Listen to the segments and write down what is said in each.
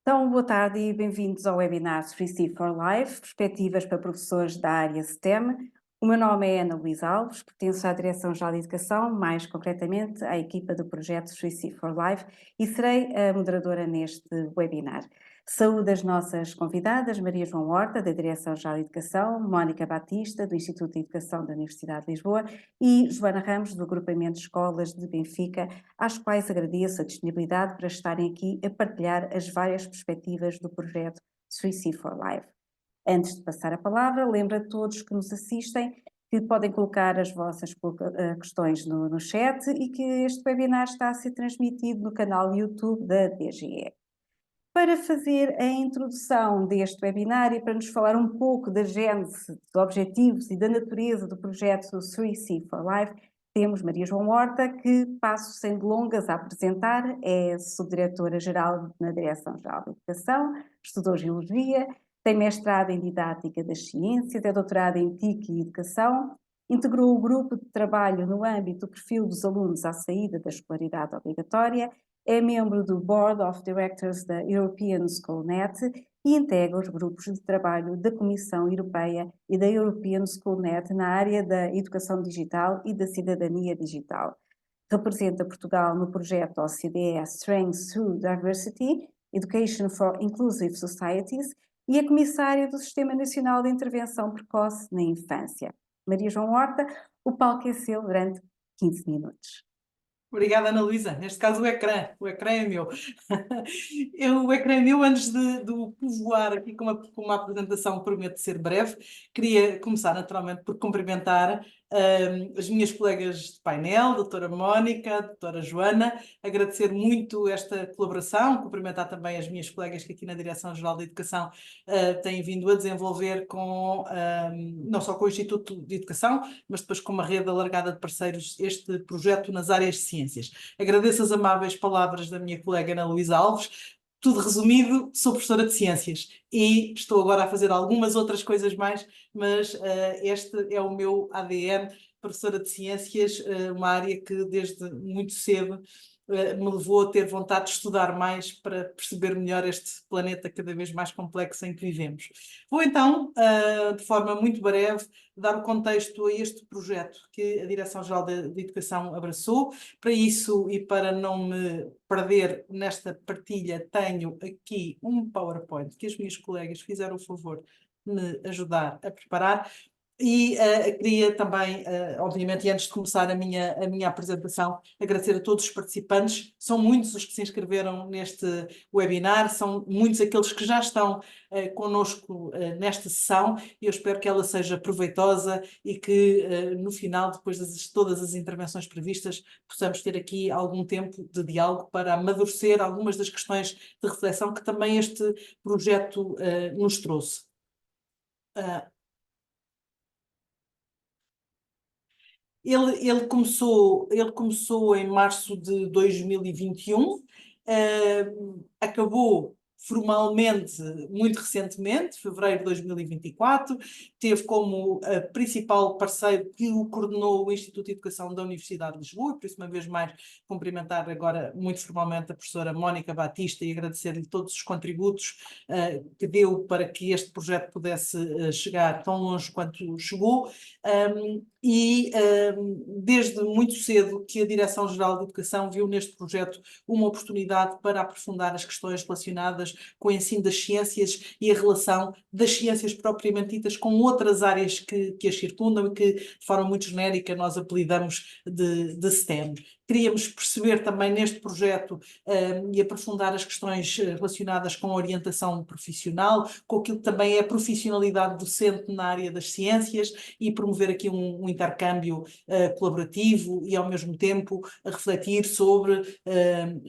Então, boa tarde e bem-vindos ao webinar 3C for Life, perspectivas para professores da área STEM. O meu nome é Ana Luísa Alves, pertenço à Direção-Geral de Educação, mais concretamente à equipa do projeto 3C for Life, e serei a moderadora neste webinar. Saúdo as nossas convidadas, Maria João Horta, da Direção-Geral de Educação, Mónica Batista, do Instituto de Educação da Universidade de Lisboa, e Joana Ramos, do Agrupamento de Escolas de Benfica, às quais agradeço a disponibilidade para estarem aqui a partilhar as várias perspectivas do projeto 3C for Life. Antes de passar a palavra, lembro a todos que nos assistem que podem colocar as vossas questões no chat e que este webinar está a ser transmitido no canal YouTube da DGE. Para fazer a introdução deste webinar e para nos falar um pouco da gênese, dos objetivos e da natureza do projeto 3C for Life, temos Maria João Horta, que passo sem delongas a apresentar, é subdiretora-geral na Direção-Geral de Educação, estudou Geologia, tem mestrado em Didática das Ciências, é doutorada em TIC e Educação, integrou o grupo de trabalho no âmbito do perfil dos alunos à saída da escolaridade obrigatória, é membro do Board of Directors da European Schoolnet e integra os grupos de trabalho da Comissão Europeia e da European Schoolnet na área da educação digital e da cidadania digital. Representa Portugal no projeto OCDE Strengths Through Diversity, Education for Inclusive Societies, e é comissária do Sistema Nacional de Intervenção Precoce na Infância. Maria João Horta, o palco é seu durante 15 minutos. Obrigada, Ana Luísa. Neste caso, o ecrã é meu. O ecrã é meu. Antes de o povoar aqui com uma apresentação, prometo ser breve, queria começar naturalmente por cumprimentar as minhas colegas de painel, a doutora Mónica, a doutora Joana, agradecer muito esta colaboração, cumprimentar também as minhas colegas que aqui na Direção-Geral de Educação têm vindo a desenvolver não só com o Instituto de Educação, mas depois com uma rede alargada de parceiros, este projeto nas áreas de ciências. Agradeço as amáveis palavras da minha colega Ana Luísa Alves. Tudo resumido, sou professora de ciências e estou agora a fazer algumas outras coisas mais, mas este é o meu ADN, professora de ciências, uma área que desde muito cedo me levou a ter vontade de estudar mais para perceber melhor este planeta cada vez mais complexo em que vivemos. Vou então, de forma muito breve, dar o contexto a este projeto que a Direção-Geral de Educação abraçou. Para isso e para não me perder nesta partilha, tenho aqui um PowerPoint que as minhas colegas fizeram o favor de me ajudar a preparar. E queria também, obviamente, e antes de começar a minha apresentação, agradecer a todos os participantes. São muitos os que se inscreveram neste webinar, são muitos aqueles que já estão connosco nesta sessão, e eu espero que ela seja proveitosa e que no final, depois de todas as intervenções previstas, possamos ter aqui algum tempo de diálogo para amadurecer algumas das questões de reflexão que também este projeto nos trouxe. Ele começou em março de 2021, acabou formalmente muito recentemente, fevereiro de 2024, teve como principal parceiro que o coordenou o Instituto de Educação da Universidade de Lisboa, por isso uma vez mais cumprimentar agora muito formalmente a professora Mónica Batista e agradecer-lhe todos os contributos que deu para que este projeto pudesse chegar tão longe quanto chegou. Desde muito cedo que a Direção-Geral de Educação viu neste projeto uma oportunidade para aprofundar as questões relacionadas com o ensino das ciências e a relação das ciências propriamente ditas com outras áreas que as circundam e que, de forma muito genérica, nós apelidamos de STEM. Queríamos perceber também neste projeto e aprofundar as questões relacionadas com a orientação profissional, com aquilo que também é a profissionalidade docente na área das ciências e promover aqui um intercâmbio colaborativo e, ao mesmo tempo, a refletir sobre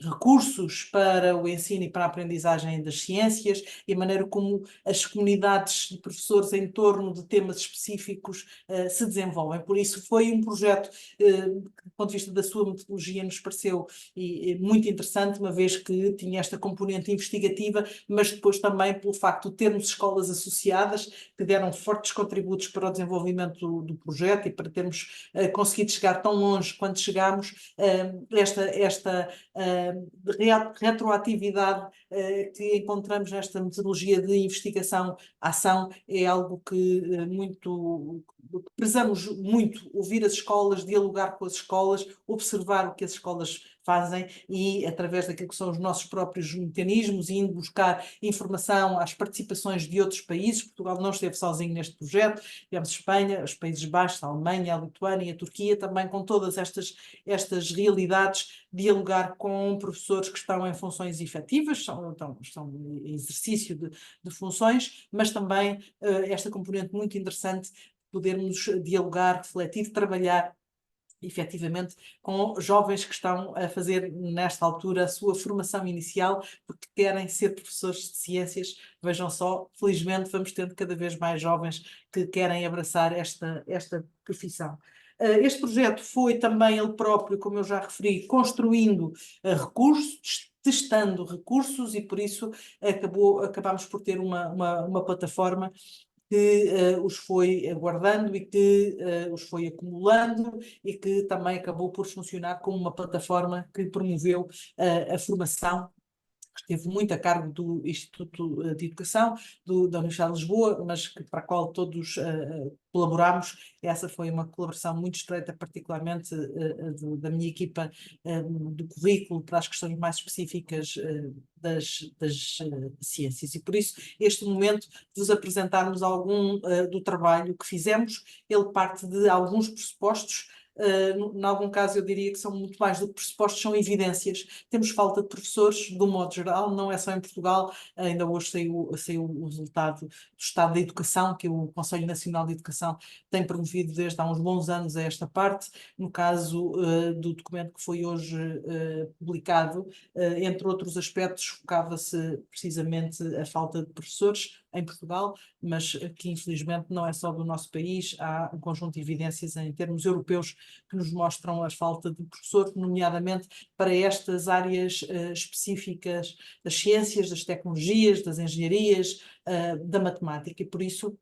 recursos para o ensino e para a aprendizagem das ciências e a maneira como as comunidades de professores em torno de temas específicos se desenvolvem. Por isso, foi um projeto, do ponto de vista da sua tipologia nos pareceu muito interessante, uma vez que tinha esta componente investigativa, mas depois também pelo facto de termos escolas associadas que deram fortes contributos para o desenvolvimento do projeto e para termos conseguido chegar tão longe quanto chegámos, esta retroatividade que encontramos nesta metodologia de investigação-ação é algo que prezamos muito, ouvir as escolas, dialogar com as escolas, observar o que as escolas fazem e, através daquilo que são os nossos próprios mecanismos, indo buscar informação às participações de outros países. Portugal não esteve sozinho neste projeto, tivemos Espanha, os Países Baixos, a Alemanha, a Lituânia, a Turquia, também com todas estas realidades, dialogar com professores que estão em funções efetivas, estão em exercício de funções, mas também esta componente muito interessante, podermos dialogar, refletir, trabalhar efetivamente com jovens que estão a fazer nesta altura a sua formação inicial porque querem ser professores de ciências. Vejam só, felizmente vamos tendo cada vez mais jovens que querem abraçar esta profissão. Este projeto foi também ele próprio, como eu já referi, construindo recursos, testando recursos e por isso acabámos por ter uma plataforma que os foi guardando e que os foi acumulando e que também acabou por funcionar como uma plataforma que promoveu a formação, que esteve muito a cargo do Instituto de Educação da Universidade de Lisboa, mas para a qual todos colaborámos. Essa foi uma colaboração muito estreita, particularmente da minha equipa do currículo para as questões mais específicas das ciências. E por isso, este momento de vos apresentarmos algum do trabalho que fizemos, ele parte de alguns pressupostos. Em algum caso eu diria que são muito mais do que pressupostos, são evidências. Temos falta de professores, de um modo geral, não é só em Portugal. Ainda hoje saiu o resultado do Estado da Educação, que o Conselho Nacional de Educação tem promovido desde há uns bons anos a esta parte. No caso do documento que foi hoje publicado, entre outros aspectos, focava-se precisamente a falta de professores em Portugal, mas que infelizmente não é só do nosso país, há um conjunto de evidências em termos europeus que nos mostram a falta de professores, nomeadamente para estas áreas específicas das ciências, das tecnologias, das engenharias, da matemática, e por isso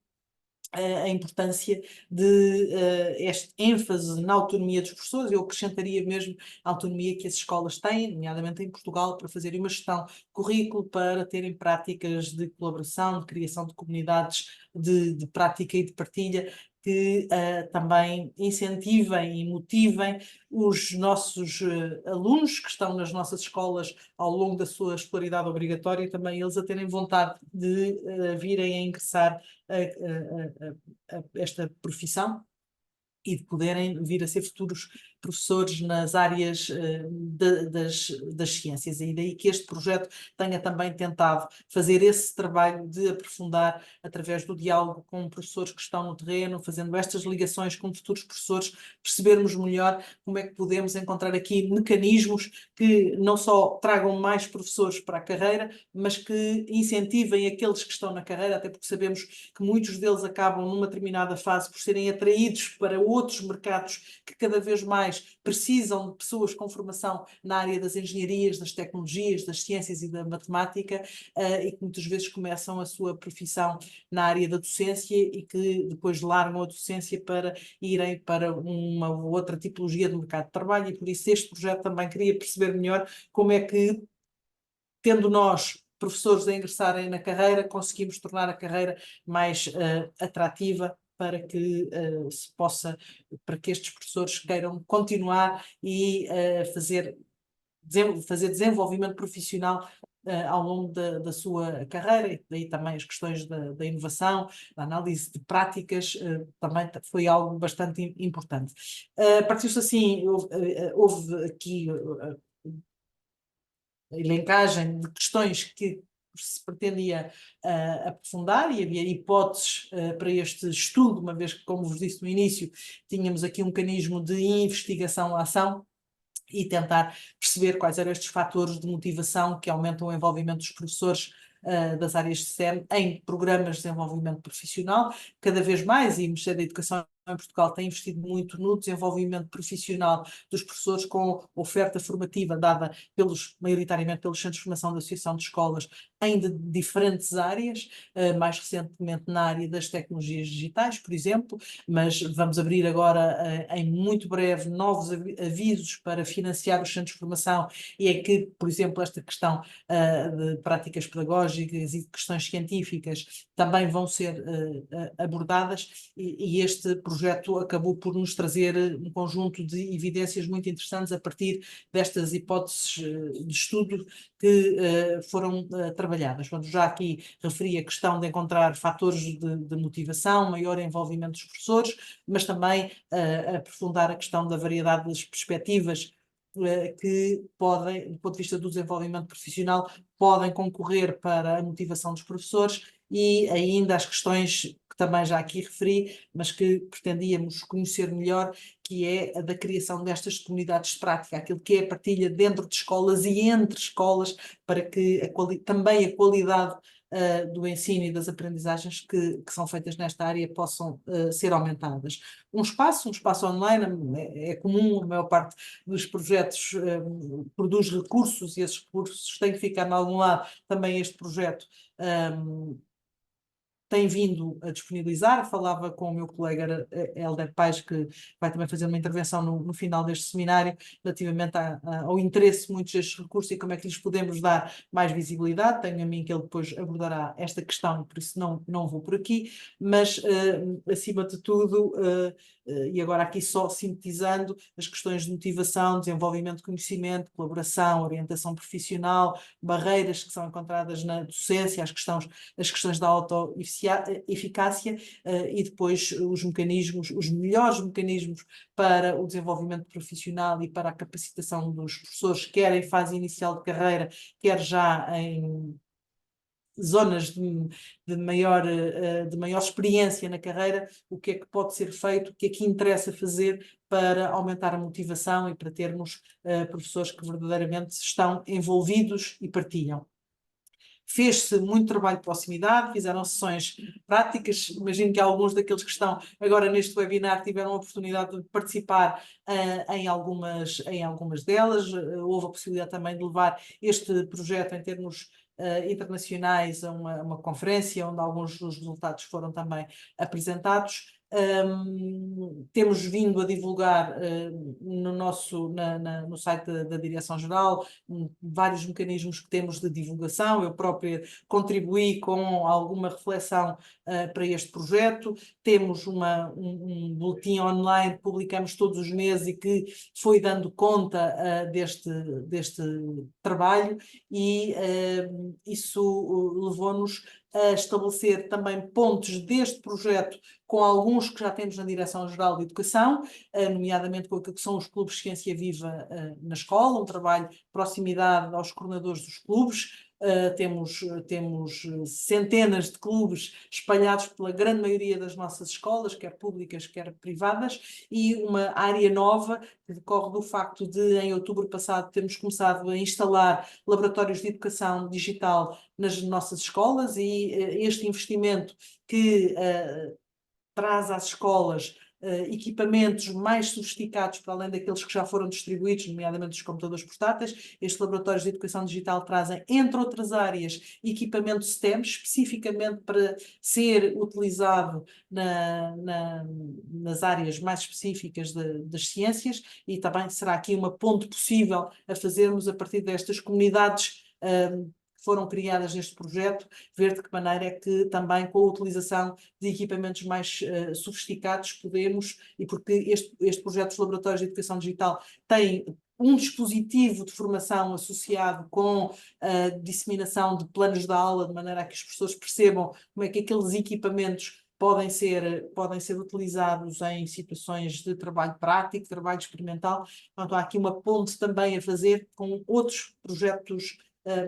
a importância de este ênfase na autonomia dos professores. Eu acrescentaria mesmo a autonomia que as escolas têm, nomeadamente em Portugal, para fazerem uma gestão de currículo, para terem práticas de colaboração, de criação de comunidades de prática e de partilha, que também incentivem e motivem os nossos alunos que estão nas nossas escolas ao longo da sua escolaridade obrigatória, também eles a terem vontade de virem a ingressar esta profissão e de poderem vir a ser futuros professores nas áreas das ciências. E daí que este projeto tenha também tentado fazer esse trabalho de aprofundar através do diálogo com professores que estão no terreno, fazendo estas ligações com futuros professores, percebermos melhor como é que podemos encontrar aqui mecanismos que não só tragam mais professores para a carreira, mas que incentivem aqueles que estão na carreira, até porque sabemos que muitos deles acabam numa determinada fase por serem atraídos para outros mercados que cada vez mais precisam de pessoas com formação na área das engenharias, das tecnologias, das ciências e da matemática, e que muitas vezes começam a sua profissão na área da docência e que depois largam a docência para irem para uma outra tipologia de mercado de trabalho, e por isso este projeto também queria perceber melhor como é que, tendo nós professores a ingressarem na carreira, conseguimos tornar a carreira mais atrativa para que para que estes professores queiram continuar e fazer desenvolvimento profissional ao longo da sua carreira, e daí também as questões da inovação, da análise de práticas, também foi algo bastante importante. Partiu-se assim, houve aqui a elencagem de questões que se pretendia aprofundar, e havia hipóteses para este estudo, uma vez que, como vos disse no início, tínhamos aqui um mecanismo de investigação-ação e tentar perceber quais eram estes fatores de motivação que aumentam o envolvimento dos professores das áreas de STEM em programas de desenvolvimento profissional. Cada vez mais, e o Ministério da Educação em Portugal tem investido muito no desenvolvimento profissional dos professores com oferta formativa dada maioritariamente pelos centros de formação da Associação de Escolas em diferentes áreas, mais recentemente na área das tecnologias digitais, por exemplo, mas vamos abrir agora, em muito breve, novos avisos para financiar os centros de formação e é que, por exemplo, esta questão de práticas pedagógicas e de questões científicas também vão ser abordadas e este projeto acabou por nos trazer um conjunto de evidências muito interessantes a partir destas hipóteses de estudo que foram trabalhadas. Quando já aqui referi a questão de encontrar fatores de motivação, maior envolvimento dos professores, mas também aprofundar a questão da variedade das perspectivas que podem, do ponto de vista do desenvolvimento profissional, podem concorrer para a motivação dos professores e ainda as questões que também já aqui referi, mas que pretendíamos conhecer melhor, que é a da criação destas comunidades de prática, aquilo que é a partilha dentro de escolas e entre escolas, para que também a qualidade do ensino e das aprendizagens que são feitas nesta área possam ser aumentadas. Um espaço online é comum, a maior parte dos projetos produz recursos e esses recursos têm que ficar em algum lado. Também este projeto tem vindo a disponibilizar. Falava com o meu colega Helder Paes, que vai também fazer uma intervenção no final deste seminário, relativamente ao interesse muitos destes recursos e como é que lhes podemos dar mais visibilidade. Tenho a mim que ele depois abordará esta questão, por isso não vou por aqui, mas acima de tudo, e agora aqui só sintetizando, as questões de motivação, desenvolvimento de conhecimento, colaboração, orientação profissional, barreiras que são encontradas na docência, as questões da autoeficácia e depois os melhores mecanismos para o desenvolvimento profissional e para a capacitação dos professores, quer em fase inicial de carreira, quer já em zonas de maior experiência na carreira, o que é que pode ser feito, o que é que interessa fazer para aumentar a motivação e para termos professores que verdadeiramente estão envolvidos e partilham. Fez-se muito trabalho de proximidade, fizeram sessões práticas. Imagino que alguns daqueles que estão agora neste webinar tiveram a oportunidade de participar em algumas delas. Houve a possibilidade também de levar este projeto em termos internacionais a uma conferência, onde alguns dos resultados foram também apresentados. Temos vindo a divulgar no site da Direção-Geral vários mecanismos que temos de divulgação. Eu própria contribuí com alguma reflexão para este projeto. Temos um boletim online que publicamos todos os meses e que foi dando conta deste trabalho e isso levou-nos a estabelecer também pontos deste projeto com alguns que já temos na Direção-Geral de Educação, nomeadamente com aquilo que são os clubes de ciência viva na escola, um trabalho de proximidade aos coordenadores dos clubes. Temos centenas de clubes espalhados pela grande maioria das nossas escolas, quer públicas, quer privadas, e uma área nova que decorre do facto de, em outubro passado, termos começado a instalar laboratórios de educação digital nas nossas escolas e este investimento que traz às escolas equipamentos mais sofisticados para além daqueles que já foram distribuídos, nomeadamente os computadores portáteis. Estes laboratórios de educação digital trazem, entre outras áreas, equipamento STEM, especificamente para ser utilizado nas áreas mais específicas das ciências, e também será aqui uma ponte possível a fazermos a partir destas comunidades foram criadas neste projeto, ver de que maneira é que também com a utilização de equipamentos mais sofisticados podemos, e porque este projeto dos laboratórios de educação digital tem um dispositivo de formação associado com a disseminação de planos de aula, de maneira a que os professores percebam como é que aqueles equipamentos podem ser utilizados em situações de trabalho prático, trabalho experimental. Então, há aqui uma ponte também a fazer com outros projetos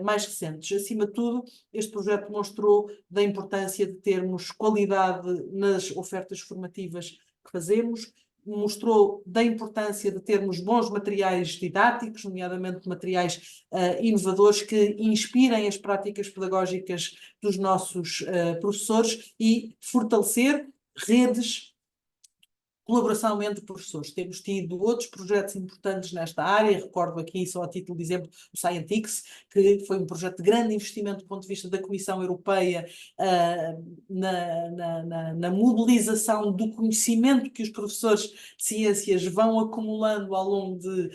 mais recentes. Acima de tudo, este projeto mostrou da importância de termos qualidade nas ofertas formativas que fazemos, mostrou da importância de termos bons materiais didáticos, nomeadamente materiais inovadores que inspirem as práticas pedagógicas dos nossos professores e fortalecer redes colaboração entre professores. Temos tido outros projetos importantes nesta área, recordo aqui, só a título de exemplo, o Scientix, que foi um projeto de grande investimento do ponto de vista da Comissão Europeia na mobilização do conhecimento que os professores de ciências vão acumulando ao longo de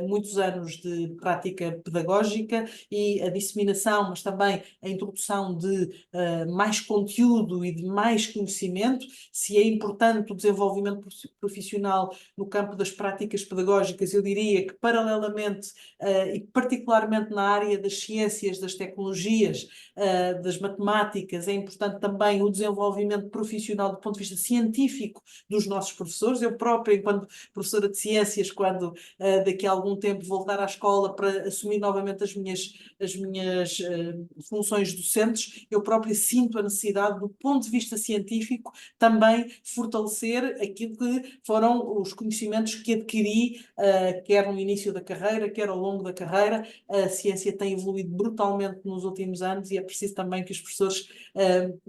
muitos anos de prática pedagógica e a disseminação, mas também a introdução de mais conteúdo e de mais conhecimento. Se é importante o desenvolvimento profissional no campo das práticas pedagógicas, eu diria que paralelamente e particularmente na área das ciências, das tecnologias, das matemáticas, é importante também o desenvolvimento profissional do ponto de vista científico dos nossos professores. Eu própria, enquanto professora de ciências, quando daqui a algum tempo voltar à escola para assumir novamente as minhas funções docentes, eu própria sinto a necessidade, do ponto de vista científico, também fortalecer aquilo que foram os conhecimentos que adquiri, quer no início da carreira, quer ao longo da carreira. A ciência tem evoluído brutalmente nos últimos anos e é preciso também que os professores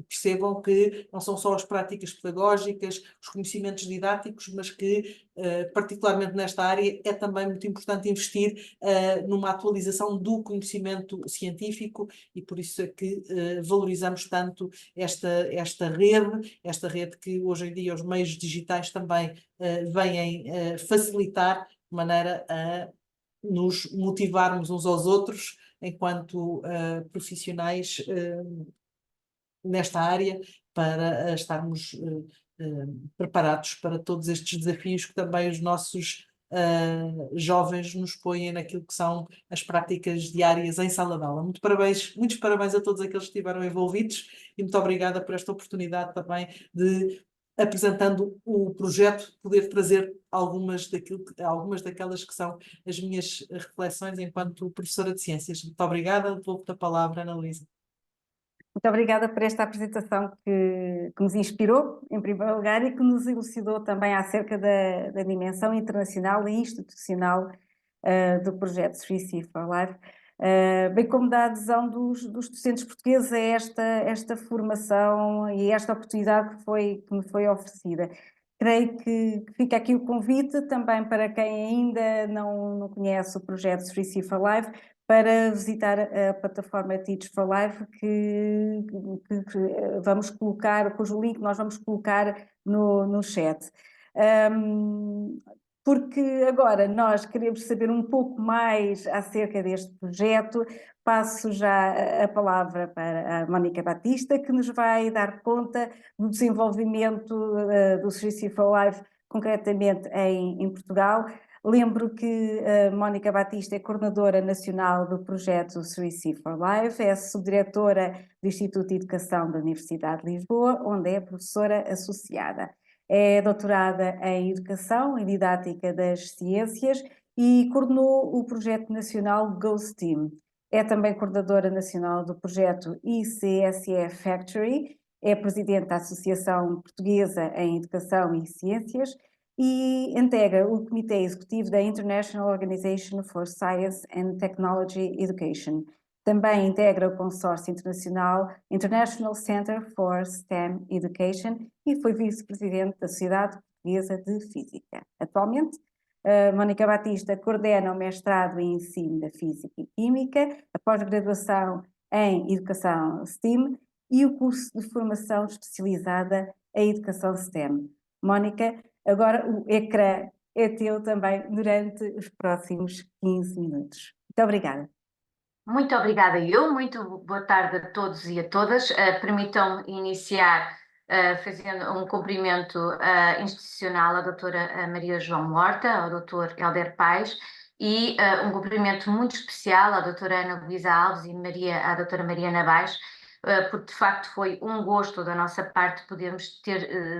percebam que não são só as práticas pedagógicas, os conhecimentos didáticos, mas que, particularmente nesta área, é também muito importante investir numa atualização do conhecimento científico e por isso é que valorizamos tanto esta rede que hoje em dia os meios digitais também vêm facilitar de maneira a nos motivarmos uns aos outros enquanto profissionais nesta área para estarmos preparados para todos estes desafios que também os nossos jovens nos põem naquilo que são as práticas diárias em sala de aula. Muitos parabéns a todos aqueles que estiveram envolvidos e muito obrigada por esta oportunidade também de, apresentando o projeto, poder trazer algumas daquelas que são as minhas reflexões enquanto professora de ciências. Muito obrigada, devolvo-te a palavra, Ana Luísa. Muito obrigada por esta apresentação que nos inspirou, em primeiro lugar, e que nos elucidou também acerca da dimensão internacional e institucional do projeto 3C for Life, bem como da adesão dos docentes portugueses a esta formação e esta oportunidade que me foi oferecida. Creio que fica aqui o convite também para quem ainda não conhece o projeto 3C for Life, para visitar a plataforma Teach for Life, que vamos colocar, cujo link nós vamos colocar no chat. Porque agora nós queremos saber um pouco mais acerca deste projeto. Passo já a palavra para a Mónica Batista, que nos vai dar conta do desenvolvimento do 3C for Life, concretamente em Portugal. Lembro que a Mónica Batista é coordenadora nacional do projeto 3C for Life, é subdiretora do Instituto de Educação da Universidade de Lisboa, onde é professora associada. É doutorada em Educação e Didática das Ciências e coordenou o projeto nacional GoSTEAM. É também coordenadora nacional do projeto ICSE Factory, é presidente da Associação Portuguesa em Educação e Ciências e integra o Comitê Executivo da International Organization for Science and Technology Education. Também integra o consórcio internacional International Center for STEM Education e foi vice-presidente da Sociedade Portuguesa de Física. Atualmente, Mónica Batista coordena o mestrado em Ensino da Física e Química, a pós-graduação em Educação STEAM e o curso de formação especializada em Educação STEM. Mónica, agora o ecrã é teu também durante os próximos 15 minutos. Muito obrigada. Muito obrigada muito boa tarde a todos e a todas. Permitam-me iniciar fazendo um cumprimento institucional à doutora Maria João Horta, ao doutor Helder Paes e um cumprimento muito especial à doutora Ana Luísa Alves e à doutora Mariana Baix, porque de facto foi um gosto da nossa parte podermos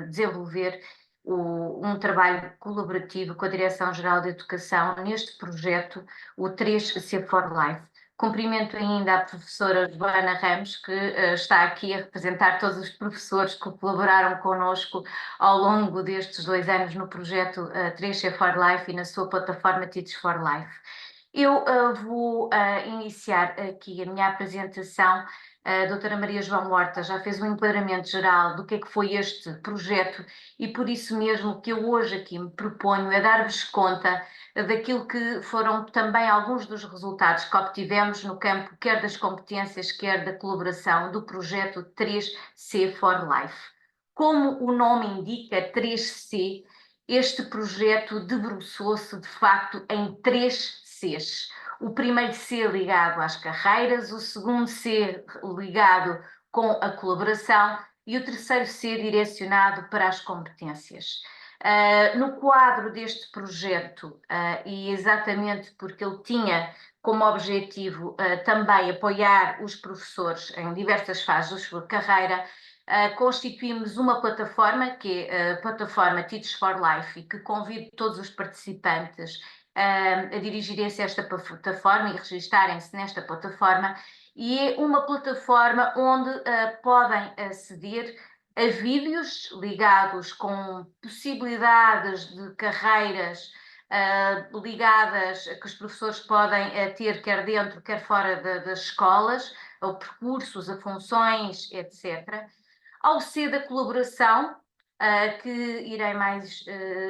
desenvolver um trabalho colaborativo com a Direção-Geral de Educação neste projeto, o 3C for Life. Cumprimento ainda a professora Joana Ramos, que está aqui a representar todos os professores que colaboraram connosco ao longo destes 2 anos no projeto 3C for Life e na sua plataforma Teach for Life. Eu vou iniciar aqui a minha apresentação A doutora Maria João Horta já fez um enquadramento geral do que é que foi este projeto e por isso mesmo que eu hoje aqui me proponho é dar-vos conta daquilo que foram também alguns dos resultados que obtivemos no campo quer das competências, quer da colaboração do projeto 3C for Life. Como o nome indica, 3C, este projeto debruçou-se de facto em 3 Cs. O primeiro C ligado às carreiras, o segundo C ligado com a colaboração e o terceiro C direcionado para as competências. No quadro deste projeto, e exatamente porque ele tinha como objetivo também apoiar os professores em diversas fases da sua carreira, constituímos uma plataforma, que é a plataforma Teach for Life, e que convido todos os participantes a dirigirem-se a esta plataforma e registarem-se nesta plataforma, e é uma plataforma onde podem aceder a vídeos ligados com possibilidades de carreiras ligadas que os professores podem ter quer dentro, quer fora das escolas, a percursos, a funções, etc. Ao C da colaboração, que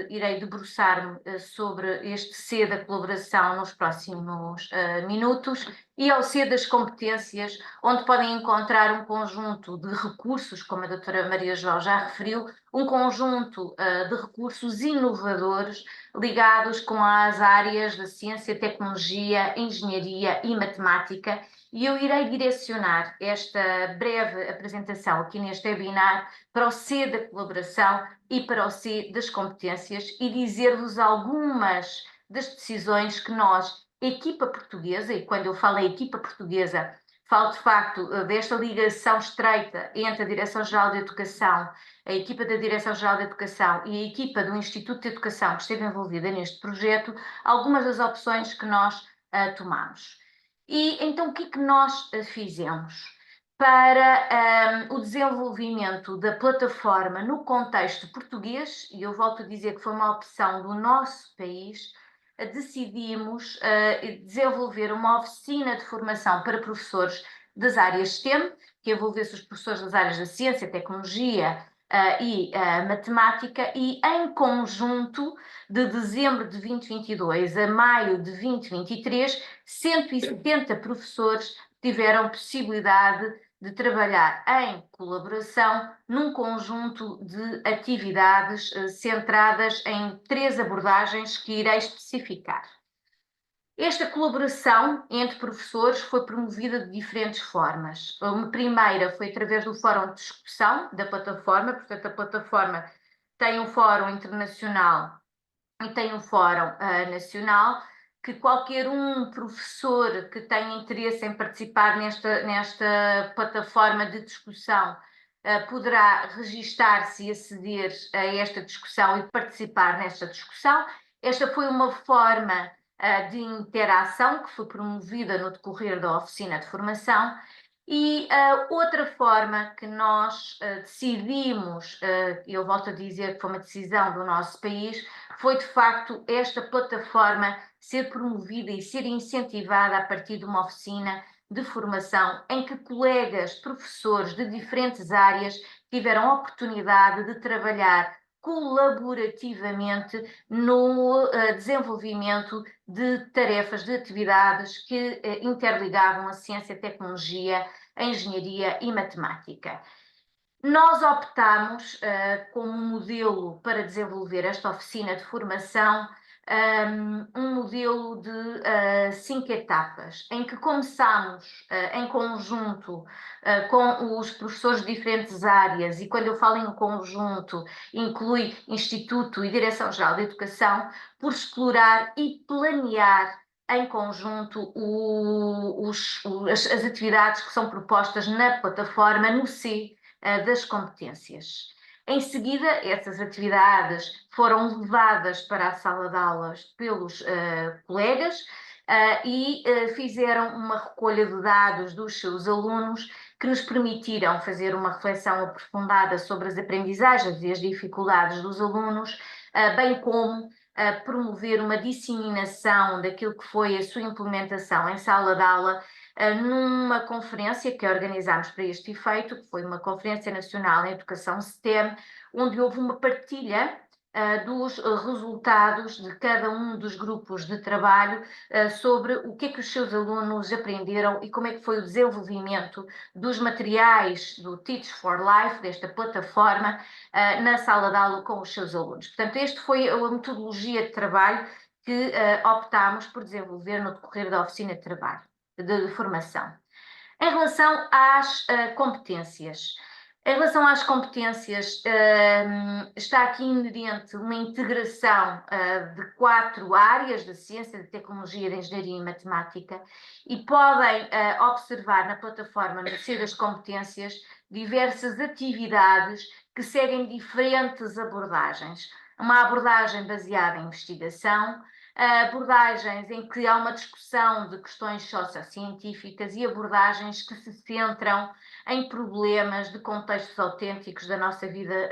irei debruçar-me sobre este C da colaboração nos próximos minutos, e ao C das competências, onde podem encontrar um conjunto de recursos, como a doutora Maria João já referiu, um conjunto de recursos inovadores ligados com as áreas da ciência, tecnologia, engenharia e matemática, e eu irei direcionar esta breve apresentação aqui neste webinar para o C da colaboração e para o C das competências e dizer-vos algumas das decisões que nós, equipa portuguesa, e quando eu falo em equipa portuguesa, falo de facto desta ligação estreita entre a Direção-Geral de Educação, a equipa da Direção-Geral de Educação e a equipa do Instituto de Educação que esteve envolvida neste projeto, algumas das opções que nós tomamos. E então o que é que nós fizemos? Para o desenvolvimento da plataforma no contexto português, e eu volto a dizer que foi uma opção do nosso país, decidimos desenvolver uma oficina de formação para professores das áreas STEM, que envolvesse os professores das áreas da ciência, tecnologia e matemática, e em conjunto, de dezembro de 2022 a maio de 2023, 170 professores tiveram possibilidade de trabalhar em colaboração num conjunto de atividades centradas em 3 abordagens que irei especificar. Esta colaboração entre professores foi promovida de diferentes formas. Uma primeira foi através do fórum de discussão da plataforma, portanto a plataforma tem um fórum internacional e tem um fórum nacional, que qualquer professor que tenha interesse em participar nesta plataforma de discussão poderá registar-se e aceder a esta discussão e participar nesta discussão. Esta foi uma forma de interação que foi promovida no decorrer da oficina de formação. E outra forma que nós decidimos, eu volto a dizer que foi uma decisão do nosso país, foi de facto esta plataforma ser promovida e ser incentivada a partir de uma oficina de formação em que colegas, professores de diferentes áreas tiveram a oportunidade de trabalhar colaborativamente no desenvolvimento de tarefas, de atividades que interligavam a ciência, a tecnologia, a engenharia e matemática. Nós optamos como modelo para desenvolver esta oficina de formação um modelo de 5 etapas, em que começamos em conjunto com os professores de diferentes áreas, e quando eu falo em conjunto, inclui Instituto e Direção-Geral de Educação, por explorar e planear em conjunto as atividades que são propostas na plataforma no C das competências. Em seguida, essas atividades foram levadas para a sala de aulas pelos colegas e fizeram uma recolha de dados dos seus alunos que nos permitiram fazer uma reflexão aprofundada sobre as aprendizagens e as dificuldades dos alunos, bem como promover uma disseminação daquilo que foi a sua implementação em sala de aula, numa conferência que organizámos para este efeito, que foi uma Conferência Nacional em Educação STEM, onde houve uma partilha dos resultados de cada um dos grupos de trabalho sobre o que é que os seus alunos aprenderam e como é que foi o desenvolvimento dos materiais do Teach for Life, desta plataforma, na sala de aula com os seus alunos. Portanto, esta foi a metodologia de trabalho que optámos por desenvolver no decorrer da oficina de trabalho, de formação. Em relação às competências, está aqui inerente uma integração de 4 áreas de ciência, de tecnologia, de engenharia e matemática, e podem observar na plataforma no C das competências diversas atividades que seguem diferentes abordagens. Uma abordagem baseada em investigação, abordagens em que há uma discussão de questões sociocientíficas e abordagens que se centram em problemas de contextos autênticos da nossa vida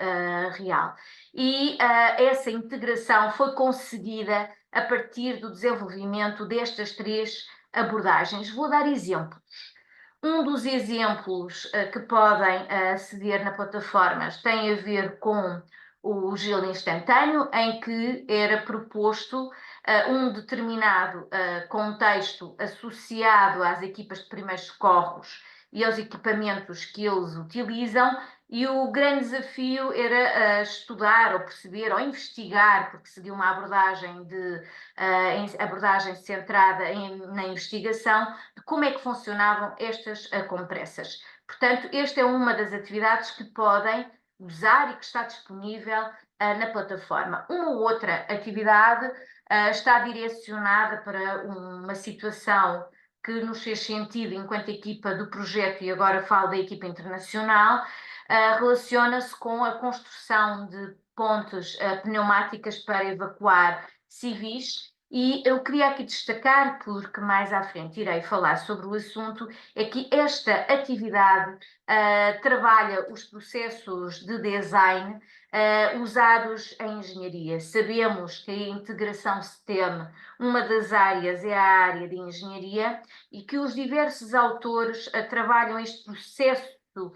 real. E essa integração foi conseguida a partir do desenvolvimento destas 3 abordagens. Vou dar exemplos. Um dos exemplos que podem aceder na plataforma tem a ver com o gelo instantâneo, em que era proposto um determinado contexto associado às equipas de primeiros socorros e aos equipamentos que eles utilizam, e o grande desafio era estudar ou perceber ou investigar, porque seguiu uma abordagem abordagem centrada na investigação, de como é que funcionavam estas compressas. Portanto, esta é uma das atividades que podem usar e que está disponível na plataforma. Uma outra atividade está direcionada para uma situação que nos fez sentido enquanto equipa do projeto, e agora falo da equipa internacional, relaciona-se com a construção de pontes pneumáticas para evacuar civis. E eu queria aqui destacar, porque mais à frente irei falar sobre o assunto, é que esta atividade trabalha os processos de design usados em engenharia. Sabemos que a integração STEM, uma das áreas é a área de engenharia, e que os diversos autores trabalham este processo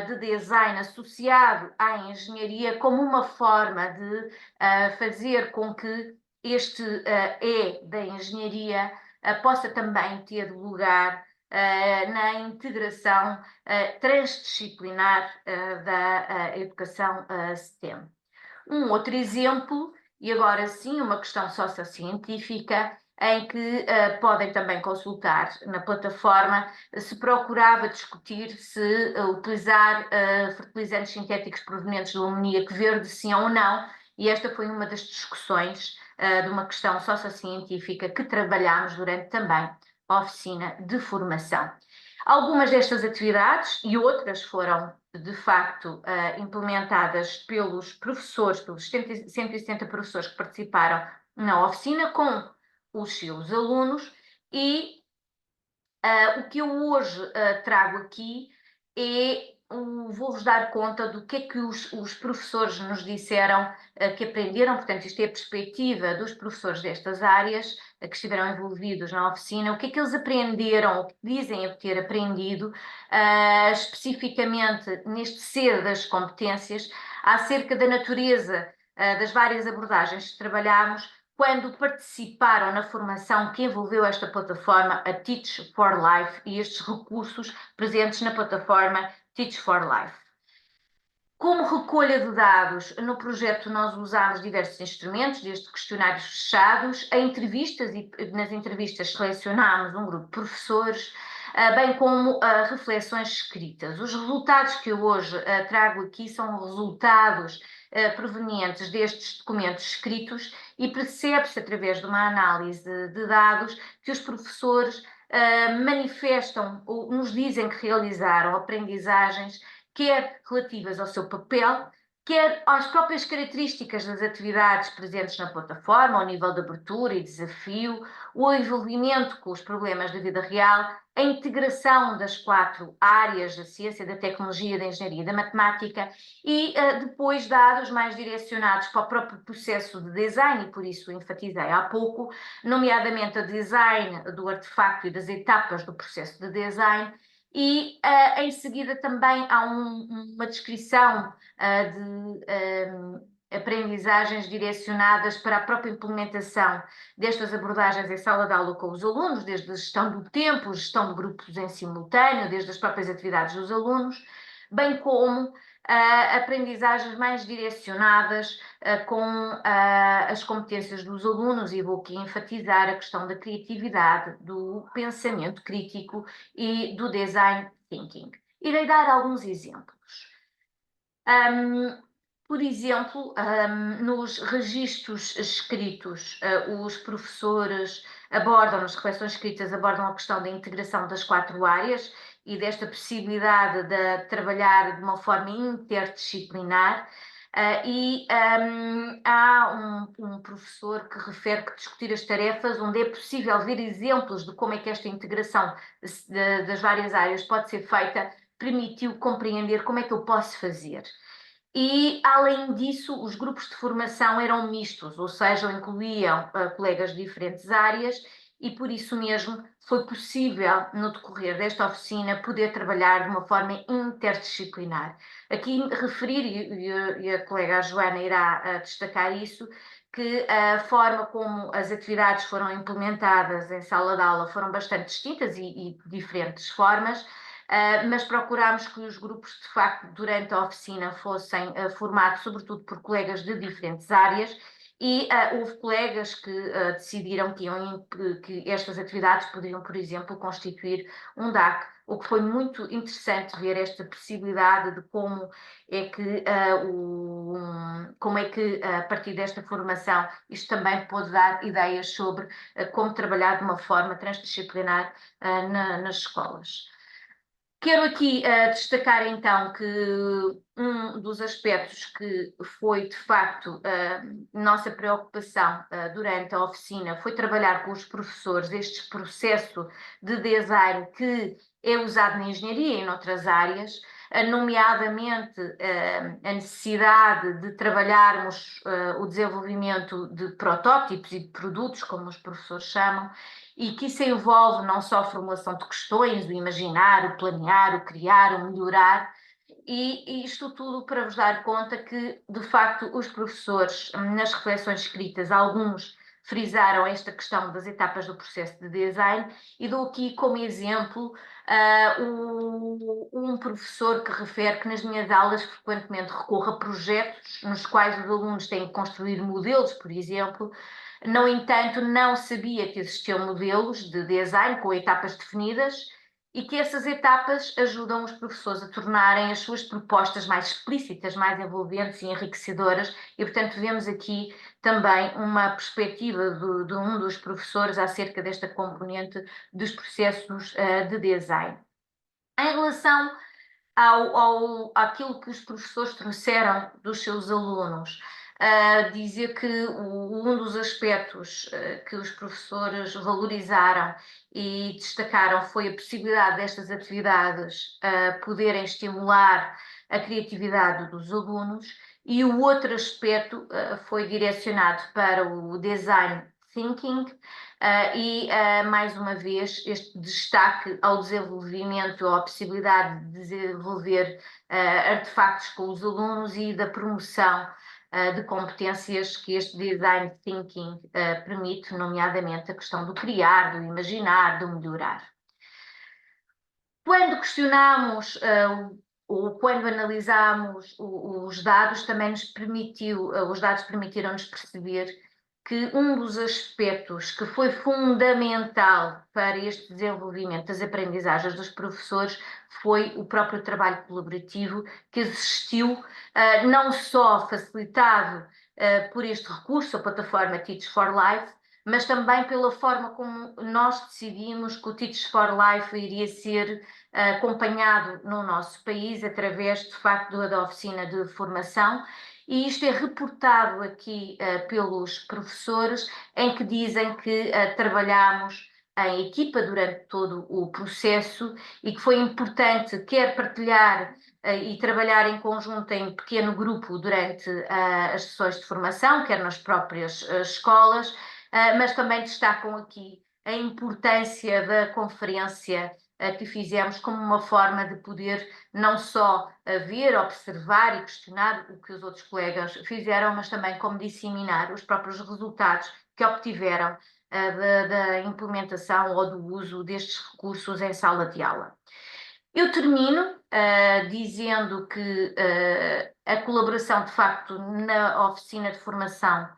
de design associado à engenharia como uma forma de fazer com que este E da engenharia possa também ter lugar na integração transdisciplinar da educação STEM. Um outro exemplo, e agora sim uma questão sociocientífica, em que podem também consultar na plataforma, se procurava discutir se utilizar fertilizantes sintéticos provenientes do amoníaco verde, sim ou não, e esta foi uma das discussões de uma questão sociocientífica que trabalhámos durante também a oficina de formação. Algumas destas atividades e outras foram, de facto, implementadas pelos professores, pelos 170 professores que participaram na oficina com os seus alunos, e o que eu hoje trago aqui é, vou-vos dar conta do que é que os professores nos disseram que aprenderam. Portanto, isto é a perspectiva dos professores destas áreas que estiveram envolvidos na oficina, o que é que eles aprenderam, o que dizem ter aprendido, especificamente neste ser das competências, acerca da natureza das várias abordagens que trabalhámos, quando participaram na formação que envolveu esta plataforma, a Teach for Life, e estes recursos presentes na plataforma Teach for Life. Como recolha de dados, no projeto nós usámos diversos instrumentos, desde questionários fechados a entrevistas, e nas entrevistas selecionámos um grupo de professores, bem como reflexões escritas. Os resultados que eu hoje trago aqui são resultados provenientes destes documentos escritos, e percebe-se através de uma análise de dados que os professores manifestam ou nos dizem que realizaram aprendizagens quer relativas ao seu papel quer às próprias características das atividades presentes na plataforma, ao nível de abertura e desafio, o envolvimento com os problemas da vida real, a integração das 4 áreas da ciência, da tecnologia, da engenharia e da matemática e depois dados mais direcionados para o próprio processo de design, e por isso enfatizei há pouco, nomeadamente a design do artefacto e das etapas do processo de design. E em seguida também há uma descrição de aprendizagens direcionadas para a própria implementação destas abordagens em sala de aula com os alunos, desde a gestão do tempo, gestão de grupos em simultâneo, desde as próprias atividades dos alunos, bem como aprendizagens mais direcionadas com as competências dos alunos, e vou aqui enfatizar a questão da criatividade, do pensamento crítico e do design thinking. Irei dar alguns exemplos. Por exemplo, nos registros escritos, os professores abordam, nas reflexões escritas, abordam a questão da integração das 4 áreas e desta possibilidade de trabalhar de uma forma interdisciplinar. Há um professor que refere que discutir as tarefas, onde é possível ver exemplos de como é que esta integração das várias áreas pode ser feita, permitiu compreender como é que eu posso fazer. E, além disso, os grupos de formação eram mistos, ou seja, incluíam colegas de diferentes áreas, e por isso mesmo foi possível, no decorrer desta oficina, poder trabalhar de uma forma interdisciplinar. Aqui referir, e a colega Joana irá destacar isso, que a forma como as atividades foram implementadas em sala de aula foram bastante distintas e de diferentes formas, mas procurámos que os grupos, de facto, durante a oficina fossem formados, sobretudo por colegas de diferentes áreas, e houve colegas que decidiram que estas atividades poderiam, por exemplo, constituir um DAC, o que foi muito interessante ver esta possibilidade de como é que a partir desta formação isto também pode dar ideias sobre como trabalhar de uma forma transdisciplinar nas escolas. Quero aqui destacar então que um dos aspectos que foi de facto nossa preocupação durante a oficina foi trabalhar com os professores este processo de design que é usado na engenharia e noutras áreas, nomeadamente a necessidade de trabalharmos o desenvolvimento de protótipos e de produtos, como os professores chamam, e que isso envolve não só a formulação de questões, o imaginar, o planear, o criar, o melhorar, e isto tudo para vos dar conta que, de facto, os professores, nas reflexões escritas, alguns frisaram esta questão das etapas do processo de design, e dou aqui como exemplo um professor que refere que nas minhas aulas frequentemente recorro a projetos nos quais os alunos têm que construir modelos, por exemplo. No entanto, não sabia que existiam modelos de design com etapas definidas e que essas etapas ajudam os professores a tornarem as suas propostas mais explícitas, mais envolventes e enriquecedoras, e, portanto, vemos aqui também uma perspectiva de um dos professores acerca desta componente dos processos de design. Em relação àquilo que os professores trouxeram dos seus alunos, dizer que um dos aspectos que os professores valorizaram e destacaram foi a possibilidade destas atividades poderem estimular a criatividade dos alunos, e o outro aspecto foi direcionado para o design thinking, mais uma vez, este destaque ao desenvolvimento, à possibilidade de desenvolver artefactos com os alunos e da promoção de competências que este design thinking permite, nomeadamente a questão do criar, do imaginar, do melhorar. Quando questionamos ou quando analisamos os dados, também os dados permitiram-nos perceber que um dos aspectos que foi fundamental para este desenvolvimento das aprendizagens dos professores foi o próprio trabalho colaborativo que existiu, não só facilitado por este recurso, a plataforma Teach for Life, mas também pela forma como nós decidimos que o Teach for Life iria ser acompanhado no nosso país através, de facto, da oficina de formação. E isto é reportado aqui pelos professores, em que dizem que trabalhamos em equipa durante todo o processo e que foi importante quer partilhar e trabalhar em conjunto em pequeno grupo durante as sessões de formação, quer nas próprias escolas, mas também destacam aqui a importância da conferência que fizemos como uma forma de poder não só ver, observar e questionar o que os outros colegas fizeram, mas também como disseminar os próprios resultados que obtiveram da implementação ou do uso destes recursos em sala de aula. Eu termino dizendo que a colaboração, de facto, na oficina de formação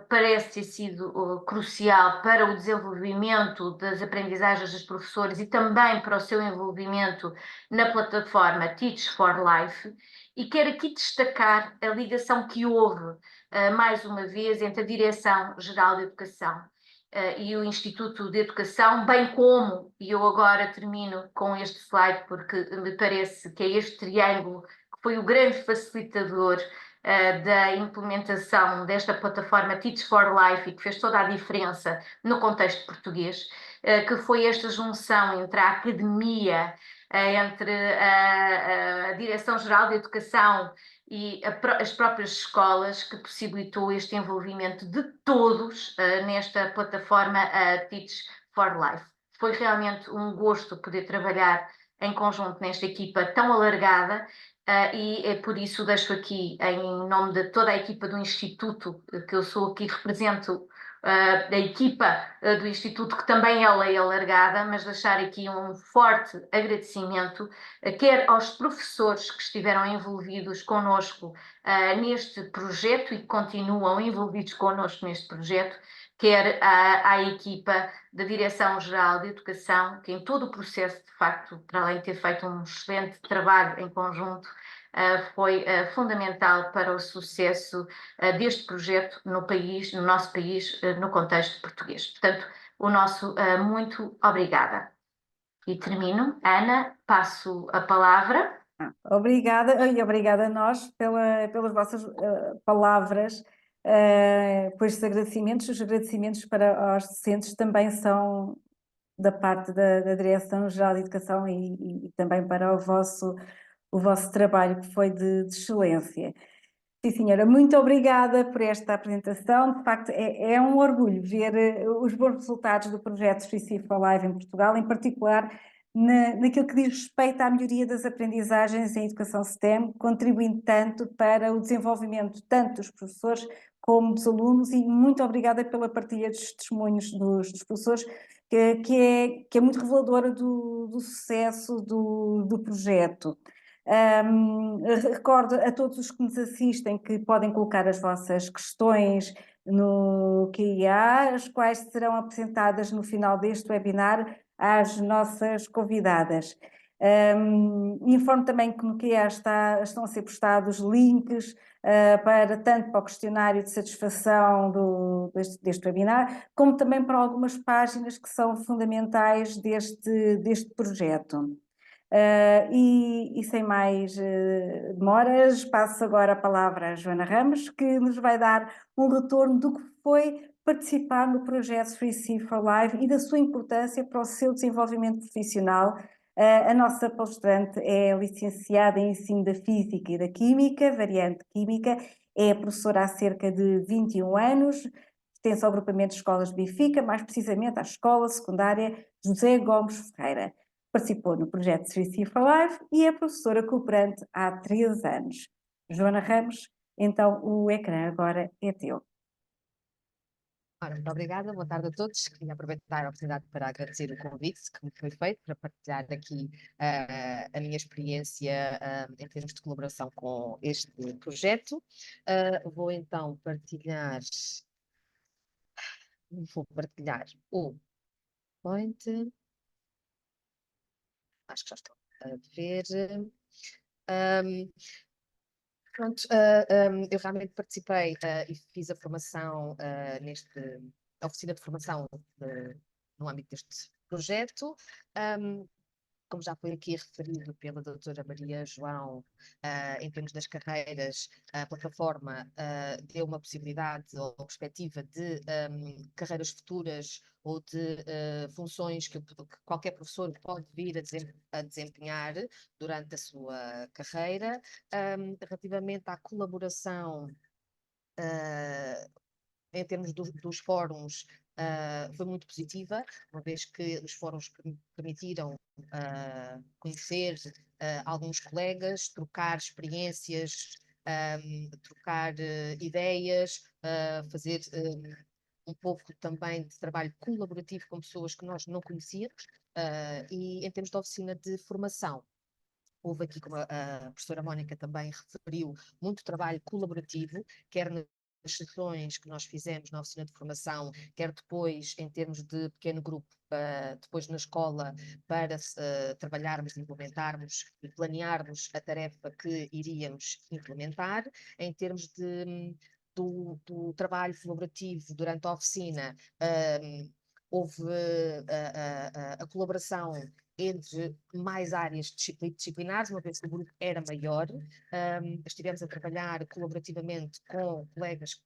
parece ter sido crucial para o desenvolvimento das aprendizagens dos professores e também para o seu envolvimento na plataforma Teach for Life. E quero aqui destacar a ligação que houve, mais uma vez, entre a Direção-Geral de Educação e o Instituto de Educação, bem como, e eu agora termino com este slide porque me parece que é este triângulo que foi o grande facilitador da implementação desta plataforma Teach for Life e que fez toda a diferença no contexto português, que foi esta junção entre a academia, entre a Direção-Geral de Educação e as próprias escolas, que possibilitou este envolvimento de todos nesta plataforma Teach for Life. Foi realmente um gosto poder trabalhar em conjunto nesta equipa tão alargada e é por isso deixo aqui, em nome de toda a equipa do Instituto, que eu sou aqui, represento da equipa do Instituto, que também ela é alargada, mas deixar aqui um forte agradecimento, quer aos professores que estiveram envolvidos connosco neste projeto e que continuam envolvidos connosco neste projeto, quer à equipa da Direção-Geral de Educação, que em todo o processo, de facto, para além de ter feito um excelente trabalho em conjunto, foi fundamental para o sucesso deste projeto no país, no nosso país, no contexto português. Portanto, o nosso muito obrigada. E termino. Ana, passo a palavra. Obrigada, e obrigada a nós pelas vossas palavras, por estes agradecimentos. Os agradecimentos para os docentes também são da parte da Direção-Geral de Educação e também para o vosso trabalho, que foi de excelência. Sim, senhora, muito obrigada por esta apresentação. De facto, é um orgulho ver os bons resultados do projeto Free for Life em Portugal, em particular naquilo que diz respeito à melhoria das aprendizagens em educação STEM, contribuindo tanto para o desenvolvimento tanto dos professores como dos alunos, e muito obrigada pela partilha dos testemunhos dos professores, que é muito reveladora do sucesso do projeto. Recordo a todos os que nos assistem que podem colocar as vossas questões no QIA, as quais serão apresentadas no final deste webinar às nossas convidadas. Informo também que no QIA estão a ser postados links tanto para o questionário de satisfação deste webinar, como também para algumas páginas que são fundamentais deste projeto. E sem mais demoras, passo agora a palavra à Joana Ramos, que nos vai dar um retorno do que foi participar no projeto Free for Life e da sua importância para o seu desenvolvimento profissional. A nossa palestrante é licenciada em Ensino da Física e da Química, variante Química, é professora há cerca de 21 anos, pertence ao agrupamento de escolas de Benfica, mais precisamente à Escola Secundária José Gomes Ferreira. Participou no projeto Free for Life e é professora cooperante há 3 anos. Joana Ramos, então o ecrã agora é teu. Ora, muito obrigada, boa tarde a todos. Queria aproveitar a oportunidade para agradecer o convite que me foi feito para partilhar aqui a minha experiência em termos de colaboração com este projeto. Vou então partilhar o point. Acho que já estou a ver. Pronto, eu realmente participei e fiz a formação neste a oficina de formação no âmbito deste projeto. Como já foi aqui referido pela doutora Maria João, em termos das carreiras, a plataforma deu uma possibilidade ou perspectiva de carreiras futuras ou de funções que qualquer professor pode vir a desempenhar durante a sua carreira. Relativamente à colaboração em termos dos fóruns, foi muito positiva, uma vez que os fóruns permitiram conhecer alguns colegas, trocar experiências, trocar ideias, fazer um pouco também de trabalho colaborativo com pessoas que nós não conhecíamos, e em termos de oficina de formação. Houve aqui, como a professora Mónica também referiu, muito trabalho colaborativo, quer nas sessões que nós fizemos na oficina de formação, quer depois em termos de pequeno grupo, depois na escola, para trabalharmos, implementarmos e planearmos a tarefa que iríamos implementar. Em termos do trabalho colaborativo durante a oficina, houve a colaboração entre mais áreas disciplinares, uma vez que o grupo era maior. Estivemos a trabalhar colaborativamente com colegas que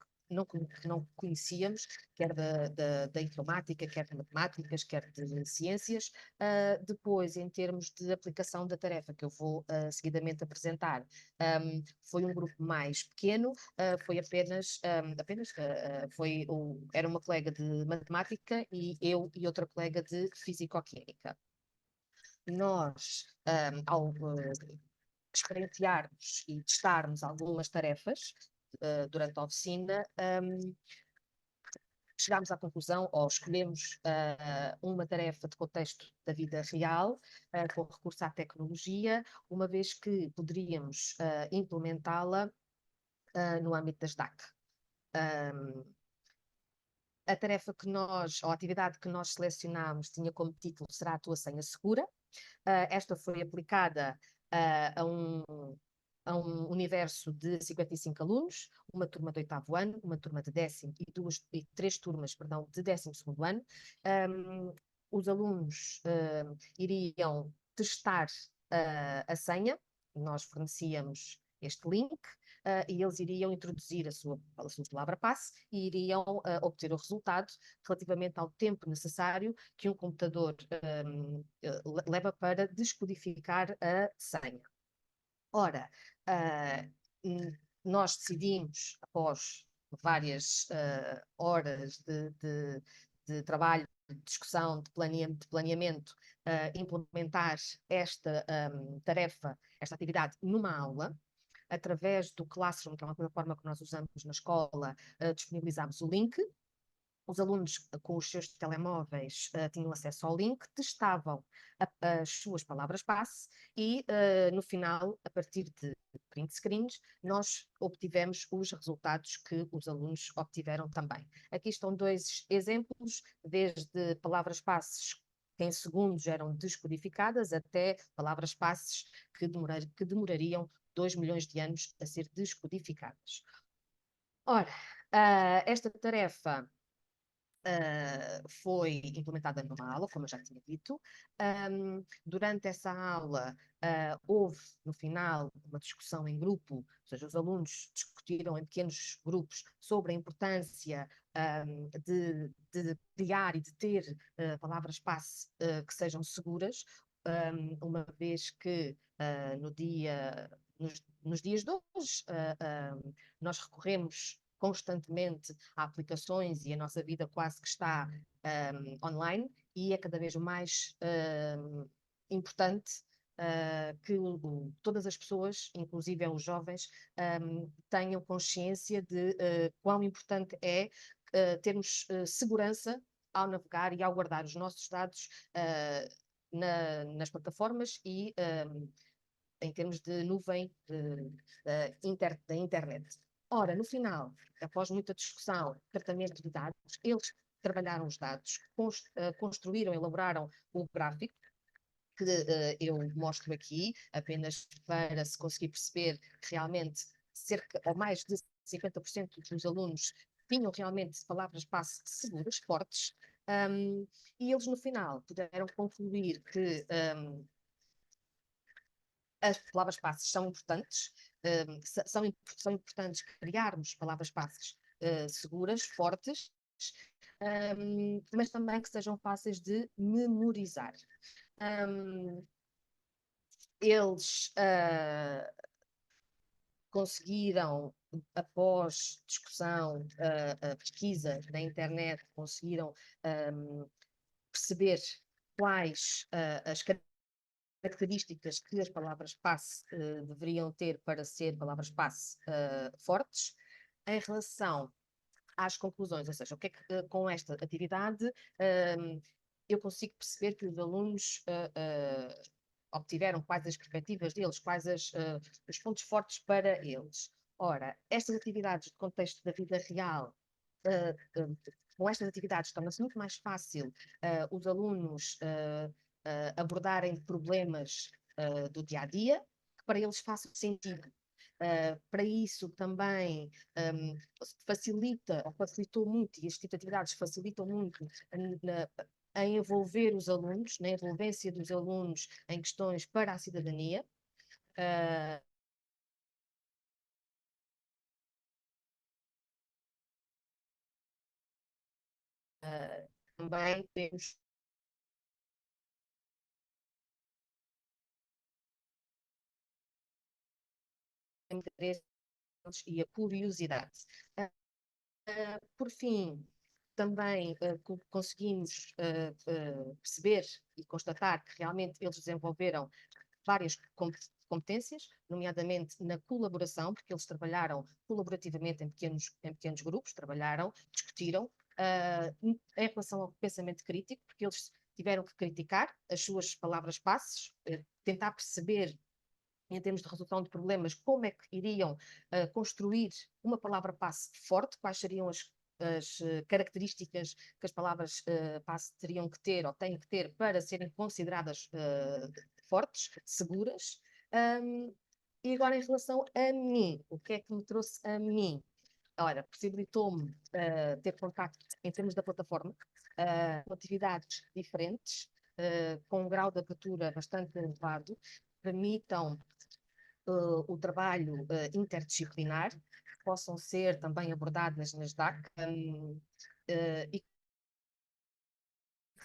não conhecíamos, quer da informática, quer de matemáticas, quer de ciências. Depois, em termos de aplicação da tarefa, que eu vou seguidamente apresentar, foi um grupo mais pequeno, foi era uma colega de matemática e eu e outra colega de físico-química. Nós, ao experienciarmos e testarmos algumas tarefas durante a oficina, chegámos à conclusão, ou escolhemos uma tarefa de contexto da vida real, com recurso à tecnologia, uma vez que poderíamos implementá-la no âmbito das DAC. A tarefa ou a atividade que nós selecionámos tinha como título Será a tua senha segura? Esta foi aplicada a um universo de 55 alunos, uma turma de 8º ano, uma turma de 10º e 3 turmas, perdão, de 12º ano. Os alunos iriam testar a senha, nós fornecíamos este link, e eles iriam introduzir a sua palavra-passe e iriam obter o resultado relativamente ao tempo necessário que um computador leva para descodificar a senha. Ora, nós decidimos, após várias horas de trabalho, de discussão, de planeamento, implementar esta tarefa, esta atividade numa aula, através do Classroom, que é uma plataforma que nós usamos na escola. Disponibilizámos o link. Os alunos com os seus telemóveis tinham acesso ao link, testavam as suas palavras-passe e, no final, a partir de print screens, nós obtivemos os resultados que os alunos obtiveram também. Aqui estão 2 exemplos, desde palavras-passes que em segundos eram descodificadas, até palavras-passes que demorariam 2 milhões de anos a ser descodificadas. Ora, esta tarefa foi implementada numa aula, como eu já tinha dito. Durante essa aula, houve, no final, uma discussão em grupo, ou seja, os alunos discutiram em pequenos grupos sobre a importância de criar e de ter palavras-passe que sejam seguras, uma vez que nos dias de hoje nós recorremos constantemente a aplicações e a nossa vida quase que está online, e é cada vez mais importante que todas as pessoas, inclusive os jovens, tenham consciência de quão importante é termos segurança ao navegar e ao guardar os nossos dados nas plataformas e em termos de nuvem da internet. Ora, no final, após muita discussão, tratamento de dados, eles trabalharam os dados, construíram, elaboraram o gráfico, que eu mostro aqui, apenas para se conseguir perceber que realmente cerca ou mais de 50% dos alunos tinham realmente palavras-passe seguras, fortes, e eles no final puderam concluir que as palavras-passe são importantes, são importantes criarmos palavras-passe seguras, fortes, mas também que sejam fáceis de memorizar. Eles conseguiram, após discussão, pesquisa na internet, conseguiram perceber quais as características que as palavras-passe deveriam ter para ser palavras-passe fortes, em relação às conclusões, ou seja, o que é que com esta atividade eu consigo perceber que os alunos obtiveram, quais as perspectivas deles, quais os pontos fortes para eles. Ora, estas atividades de contexto da vida real, com estas atividades torna-se muito mais fácil os alunos abordarem problemas do dia-a-dia, que para eles façam sentido. Para isso também facilitou muito, e este tipo de atividades facilitam muito em envolver os alunos, na envolvência dos alunos em questões para a cidadania. Também temos interesse e a curiosidade. Por fim, também conseguimos perceber e constatar que realmente eles desenvolveram várias competências, nomeadamente na colaboração, porque eles trabalharam colaborativamente em pequenos grupos, trabalharam, discutiram, em relação ao pensamento crítico, porque eles tiveram que criticar as suas palavras-passes, tentar perceber, em termos de resolução de problemas, como é que iriam construir uma palavra-passe forte, quais seriam as características que as palavras-passe teriam que ter ou têm que ter para serem consideradas fortes, seguras. E agora em relação a mim, o que é que me trouxe a mim? Ora, possibilitou-me ter contacto em termos da plataforma, com atividades diferentes, com um grau de abertura bastante elevado, permitam o trabalho interdisciplinar, que possam ser também abordadas nas DAC e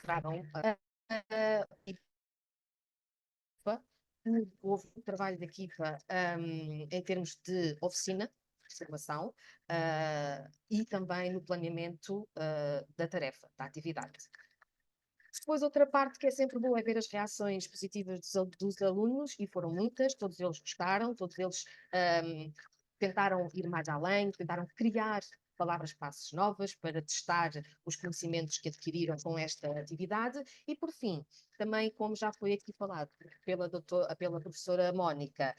tragam houve um trabalho de equipa em termos de oficina, de formação, e também no planeamento da tarefa, da atividade. Depois, outra parte que é sempre boa é ver as reações positivas dos alunos, e foram muitas, todos eles gostaram, todos eles tentaram ir mais além, tentaram criar palavras-passes novas para testar os conhecimentos que adquiriram com esta atividade. E, por fim, também, como já foi aqui falado pela professora Mónica,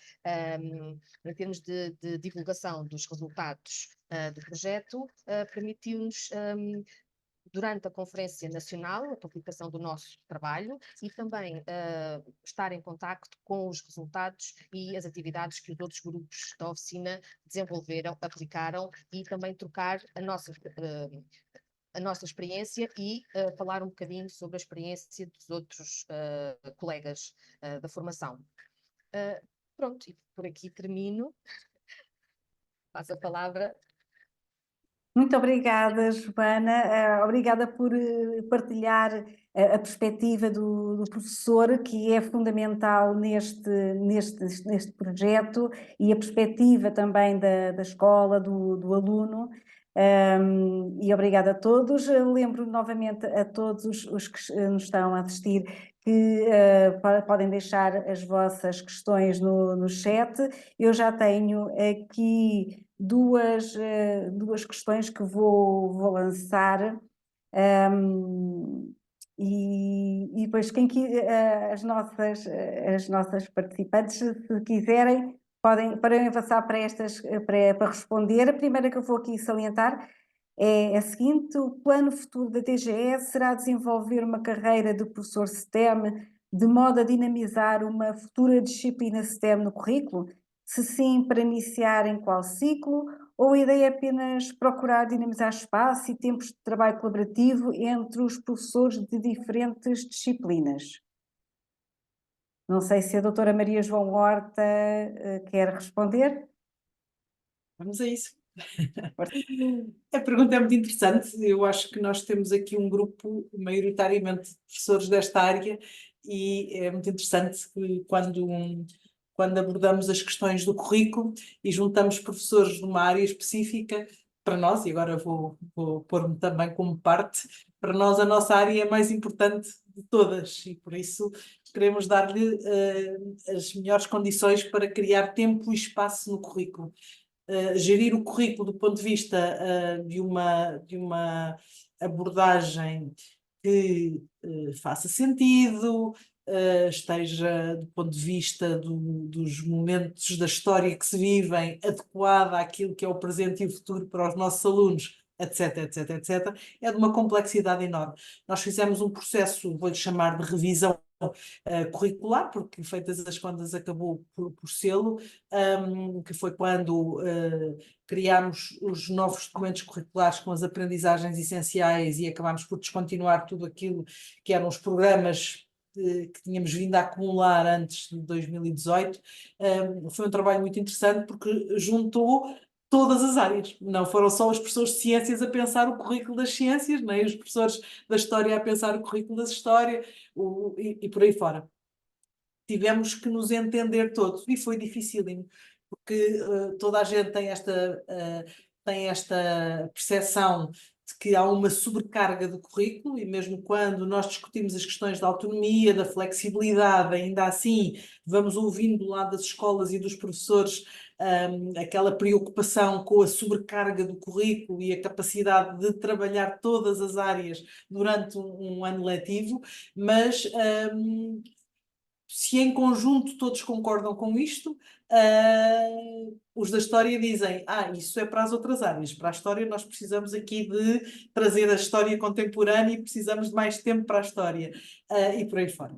em termos de divulgação dos resultados do projeto, permitiu-nos durante a Conferência Nacional, a publicação do nosso trabalho, e também estar em contacto com os resultados e as atividades que os outros grupos da oficina desenvolveram, aplicaram, e também trocar a nossa experiência e falar um bocadinho sobre a experiência dos outros colegas da formação. Pronto, e por aqui termino. Passo a palavra. Muito obrigada, Joana. Obrigada por partilhar a perspectiva do professor, que é fundamental neste projeto, e a perspectiva também da escola, do aluno. E obrigada a todos. Lembro novamente a todos os que nos estão a assistir que podem deixar as vossas questões no chat. Eu já tenho aqui duas questões que vou lançar, e depois as nossas participantes, se quiserem, podem avançar para responder. A primeira que eu vou aqui salientar é a seguinte: o plano futuro da DGE será desenvolver uma carreira de professor STEM de modo a dinamizar uma futura disciplina STEM no currículo? Se sim, para iniciar em qual ciclo? ou a ideia é apenas procurar dinamizar espaço e tempos de trabalho colaborativo entre os professores de diferentes disciplinas? Não sei se a doutora Maria João Horta quer responder. Vamos a isso. A pergunta é muito interessante. Eu acho que nós temos aqui um grupo maioritariamente de professores desta área e é muito interessante que quando abordamos as questões do currículo e juntamos professores de uma área específica, para nós, e agora vou pôr-me também como parte, para nós a nossa área é a mais importante de todas e por isso queremos dar-lhe as melhores condições para criar tempo e espaço no currículo. Gerir o currículo do ponto de vista de uma abordagem que faça sentido, esteja do ponto de vista dos momentos da história que se vivem adequada àquilo que é o presente e o futuro para os nossos alunos, etc, etc, etc, é de uma complexidade enorme. Nós fizemos um processo, vou-lhe chamar de revisão curricular, porque feitas as contas acabou por sê-lo, que foi quando criámos os novos documentos curriculares com as aprendizagens essenciais e acabámos por descontinuar tudo aquilo que eram os programas que tínhamos vindo a acumular antes de 2018. Foi um trabalho muito interessante porque juntou todas as áreas. Não foram só os professores de ciências a pensar o currículo das ciências, nem os professores da história a pensar o currículo da história, e por aí fora. Tivemos que nos entender todos, e foi dificílimo, porque toda a gente tem esta percepção de que há uma sobrecarga do currículo, e mesmo quando nós discutimos as questões da autonomia, da flexibilidade, ainda assim vamos ouvindo do lado das escolas e dos professores aquela preocupação com a sobrecarga do currículo e a capacidade de trabalhar todas as áreas durante um ano letivo, mas se em conjunto todos concordam com isto, os da história dizem, isso é para as outras áreas, para a história nós precisamos aqui de trazer a história contemporânea e precisamos de mais tempo para a história, e por aí fora.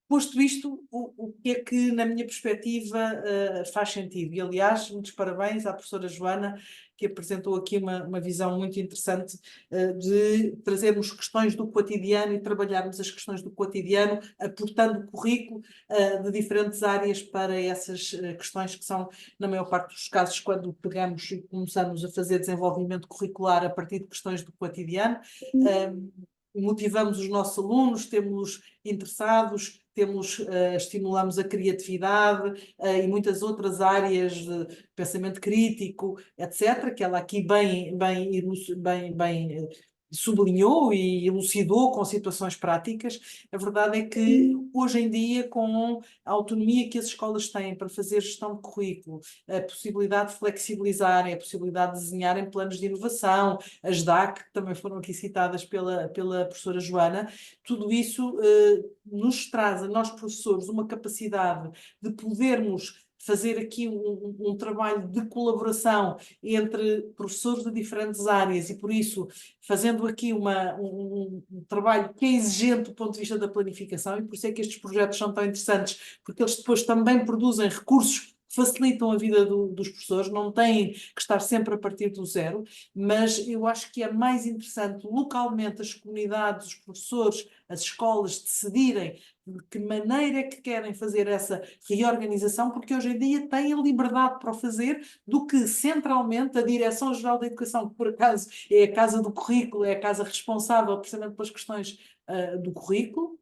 Posto isto, o que é que, na minha perspectiva, faz sentido? E, aliás, muitos parabéns à professora Joana, que apresentou aqui uma visão muito interessante de trazermos questões do cotidiano e trabalharmos as questões do cotidiano, aportando currículo de diferentes áreas para essas questões que são, na maior parte dos casos, quando pegamos e começamos a fazer desenvolvimento curricular a partir de questões do cotidiano. Motivamos os nossos alunos, temos interessados, estimulamos a criatividade e muitas outras áreas de pensamento crítico, etc., que ela aqui bem sublinhou e elucidou com situações práticas. A verdade é que hoje em dia, com a autonomia que as escolas têm para fazer gestão de currículo, a possibilidade de flexibilizarem, a possibilidade de desenharem planos de inovação, as DAC, que também foram aqui citadas pela professora Joana, tudo isso nos traz a nós professores uma capacidade de podermos fazer aqui um trabalho de colaboração entre professores de diferentes áreas e, por isso, fazendo aqui um trabalho que é exigente do ponto de vista da planificação, e por isso é que estes projetos são tão interessantes, porque eles depois também produzem recursos que facilitam a vida dos professores, não têm que estar sempre a partir do zero, mas eu acho que é mais interessante localmente as comunidades, os professores, as escolas decidirem de que maneira é que querem fazer essa reorganização, porque hoje em dia têm a liberdade para o fazer, do que centralmente a Direção-Geral da Educação, que por acaso é a casa do currículo, é a casa responsável precisamente pelas questões do currículo,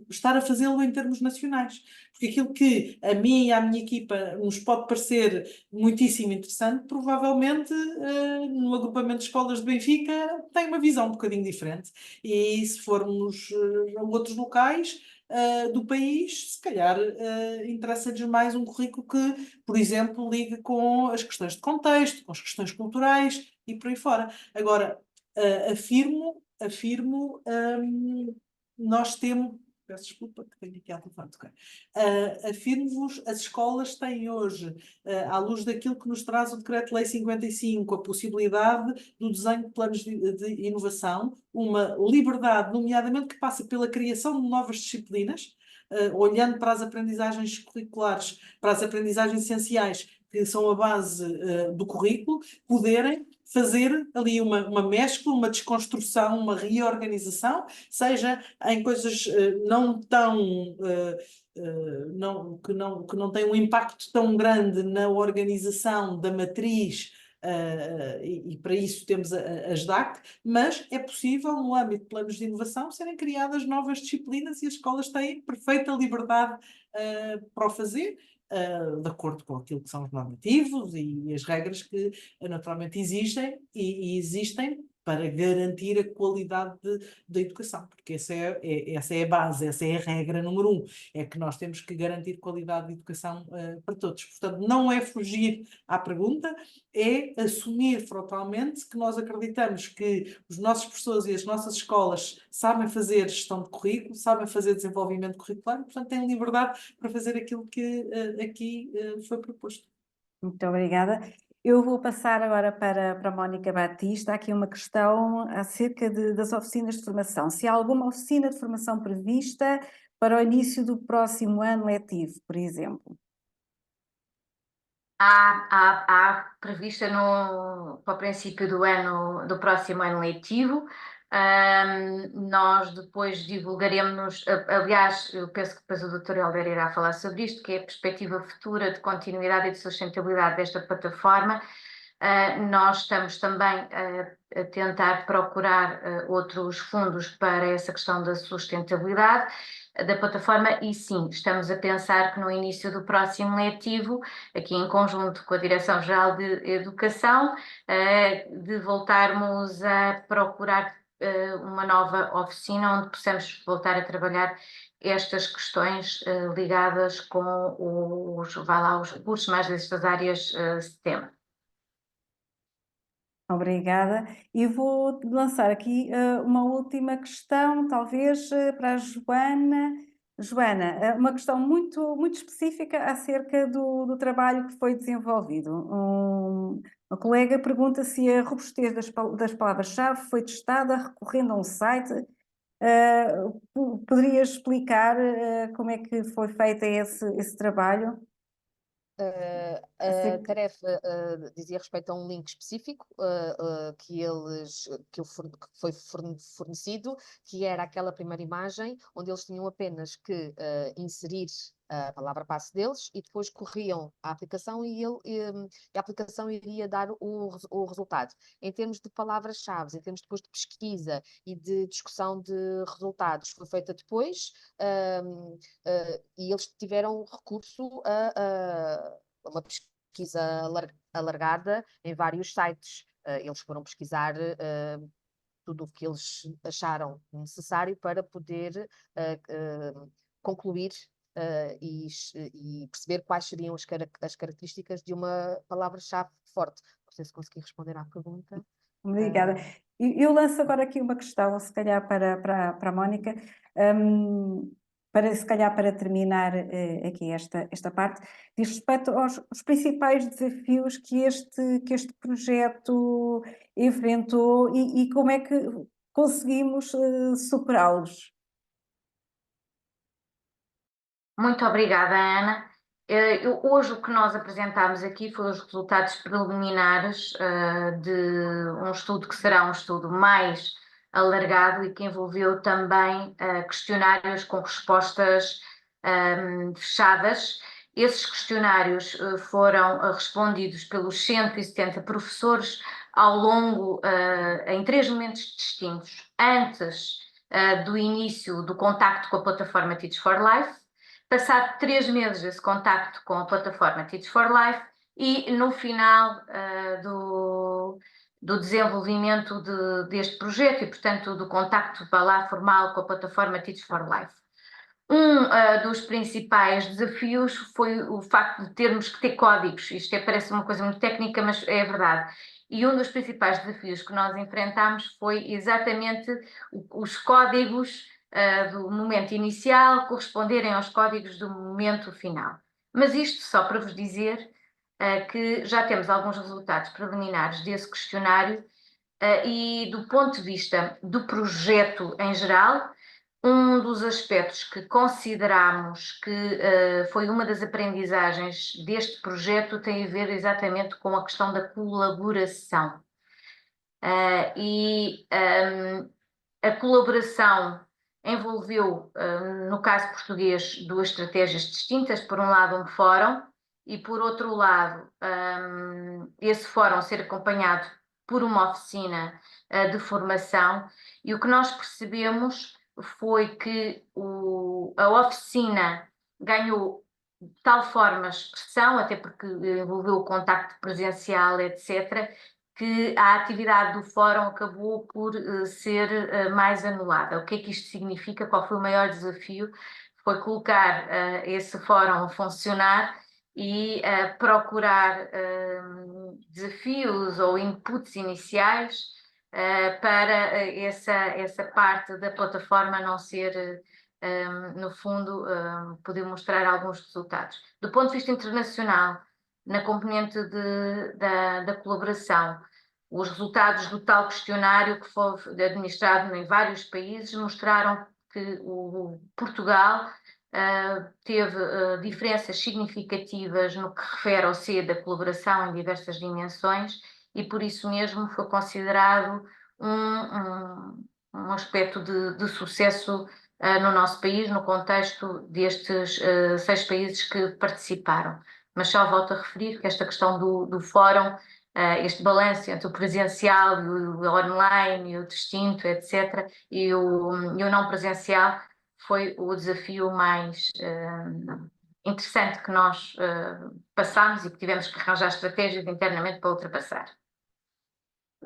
estar a fazê-lo em termos nacionais. Porque aquilo que a mim e à minha equipa nos pode parecer muitíssimo interessante, provavelmente no agrupamento de escolas de Benfica tem uma visão um bocadinho diferente. E se formos a outros locais do país, se calhar interessa-lhes mais um currículo que, por exemplo, ligue com as questões de contexto, com as questões culturais e por aí fora. Agora, afirmo nós temos, peço desculpa que tenho aqui a telefone a tocar, afirmo-vos, as escolas têm hoje, à luz daquilo que nos traz o Decreto-Lei 55, a possibilidade do desenho de planos de inovação, uma liberdade, nomeadamente que passa pela criação de novas disciplinas, olhando para as aprendizagens curriculares, para as aprendizagens essenciais, que são a base do currículo, poderem fazer ali uma mescla, uma desconstrução, uma reorganização, seja em coisas não tão que não têm um impacto tão grande na organização da matriz, e para isso temos as DAC, mas é possível, no âmbito de planos de inovação, serem criadas novas disciplinas e as escolas têm perfeita liberdade para o fazer, de acordo com aquilo que são os normativos e as regras que naturalmente existem e existem para garantir a qualidade da educação, porque essa é a base, essa é a regra número 1, é que nós temos que garantir qualidade de educação para todos. Portanto, não é fugir à pergunta, é assumir frontalmente que nós acreditamos que os nossos professores e as nossas escolas sabem fazer gestão de currículo, sabem fazer desenvolvimento curricular, portanto têm liberdade para fazer aquilo que aqui foi proposto. Muito obrigada. Eu vou passar agora para a Mónica Batista. Há aqui uma questão acerca das oficinas de formação. Se há alguma oficina de formação prevista para o início do próximo ano letivo, por exemplo? Há prevista para o princípio do próximo ano letivo. Nós depois divulgaremos, aliás, eu penso que depois o Dr. Helder irá falar sobre isto, que é a perspectiva futura de continuidade e de sustentabilidade desta plataforma. Nós estamos também a tentar procurar outros fundos para essa questão da sustentabilidade da plataforma e sim, estamos a pensar que no início do próximo letivo, aqui em conjunto com a Direção-Geral de Educação, de voltarmos a procurar uma nova oficina onde possamos voltar a trabalhar estas questões ligadas com os cursos mais destas áreas STEM. Obrigada. E vou lançar aqui uma última questão, talvez para a Joana. Joana, uma questão muito, muito específica acerca do trabalho que foi desenvolvido. Uma colega pergunta se a robustez das palavras-chave foi testada recorrendo a um site. Poderias explicar como é que foi feito esse trabalho? A tarefa dizia respeito a um link específico que foi fornecido, que era aquela primeira imagem, onde eles tinham apenas que inserir a palavra passe deles e depois corriam a aplicação e a aplicação iria dar o resultado. Em termos de palavras-chave, em termos depois de pesquisa e de discussão de resultados, foi feita depois e eles tiveram recurso a uma pesquisa alargada em vários sites. Eles foram pesquisar tudo o que eles acharam necessário para poder concluir e perceber quais seriam as características de uma palavra-chave forte. Não sei se consegui responder à pergunta. Obrigada. Eu lanço agora aqui uma questão, se calhar para a Mónica, se calhar para terminar aqui esta parte, diz respeito aos principais desafios que este projeto enfrentou e como é que conseguimos superá-los. Muito obrigada, Ana. Hoje o que nós apresentámos aqui foram os resultados preliminares de um estudo que será um estudo mais alargado e que envolveu também questionários com respostas fechadas. Esses questionários foram respondidos pelos 170 professores ao longo, em 3 momentos distintos, antes do início do contacto com a plataforma Teach for Life, passado 3 meses desse contacto com a plataforma Teach for Life e no final do desenvolvimento deste projeto e, portanto, do contacto formal com a plataforma Teach for Life. Dos principais desafios foi o facto de termos que ter códigos. Isto parece uma coisa muito técnica, mas é verdade. E um dos principais desafios que nós enfrentámos foi exatamente os códigos do momento inicial corresponderem aos códigos do momento final. Mas isto só para vos dizer que já temos alguns resultados preliminares desse questionário e do ponto de vista do projeto em geral, Um dos aspectos que consideramos que foi uma das aprendizagens deste projeto tem a ver exatamente com a questão da colaboração. A colaboração envolveu, no caso português, duas estratégias distintas. Por um lado, um fórum, e por outro lado, esse fórum ser acompanhado por uma oficina de formação. E o que nós percebemos foi que a oficina ganhou de tal forma expressão, até porque envolveu o contacto presencial, etc., que a atividade do fórum acabou por ser mais anulada. O que é que isto significa? Qual foi o maior desafio? Foi colocar esse fórum a funcionar e procurar desafios ou inputs iniciais para essa parte da plataforma não ser, no fundo, poder mostrar alguns resultados. Do ponto de vista internacional, na componente da colaboração, os resultados do tal questionário que foi administrado em vários países mostraram que o Portugal teve diferenças significativas no que refere ao ser da colaboração em diversas dimensões e por isso mesmo foi considerado um aspecto de sucesso no nosso país, no contexto destes 6 países que participaram. Mas só volto a referir que esta questão do fórum, este balanço entre o presencial e o online, e o distinto, etc., e o não presencial, foi o desafio mais interessante que nós passámos e que tivemos que arranjar estratégias internamente para ultrapassar.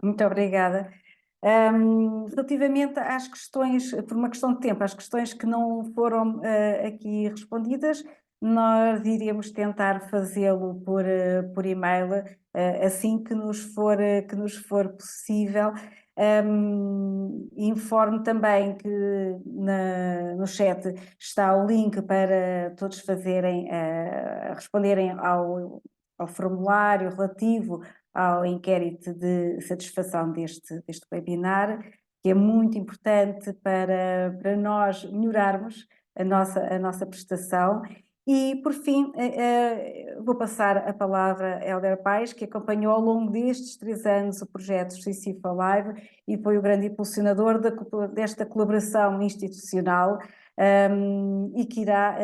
Muito obrigada. Relativamente às questões, por uma questão de tempo, às questões que não foram aqui respondidas, nós iríamos tentar fazê-lo por e-mail assim que nos for possível. Informo também que no chat está o link para todos fazerem, responderem ao formulário relativo ao inquérito de satisfação deste webinar, que é muito importante para nós melhorarmos a nossa prestação. E, por fim, vou passar a palavra a Hélder Paes, que acompanhou ao longo destes 3 anos o projeto Justiça for Live e foi o grande impulsionador desta colaboração institucional e que irá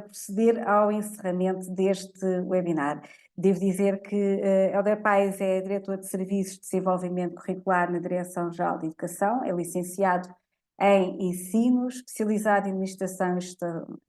proceder ao encerramento deste webinar. Devo dizer que Hélder Paes é diretor de Serviços de Desenvolvimento Curricular na Direção-Geral de Educação, é licenciado em Ensino, especializado em Administração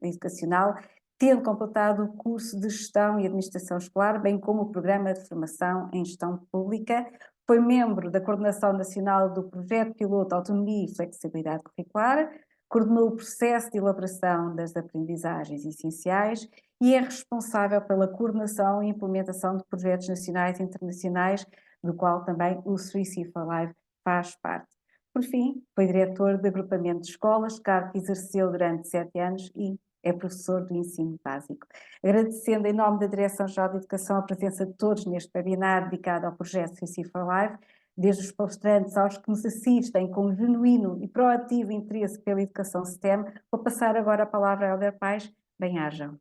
Educacional, tendo completado o curso de Gestão e Administração Escolar, bem como o Programa de Formação em Gestão Pública. Foi membro da Coordenação Nacional do Projeto Piloto Autonomia e Flexibilidade Curricular, coordenou o processo de elaboração das aprendizagens essenciais e é responsável pela coordenação e implementação de projetos nacionais e internacionais, do qual também o Justiça for Live faz parte. Por fim, foi diretor de agrupamento de escolas, cargo que exerceu durante 7 anos e é professor do ensino básico. Agradecendo em nome da Direção-Geral de Educação a presença de todos neste webinar dedicado ao projeto Justiça for Live, desde os palestrantes aos que nos assistem com genuíno e proativo interesse pela educação STEM, vou passar agora a palavra a Hélder Paes. Bem-ajam.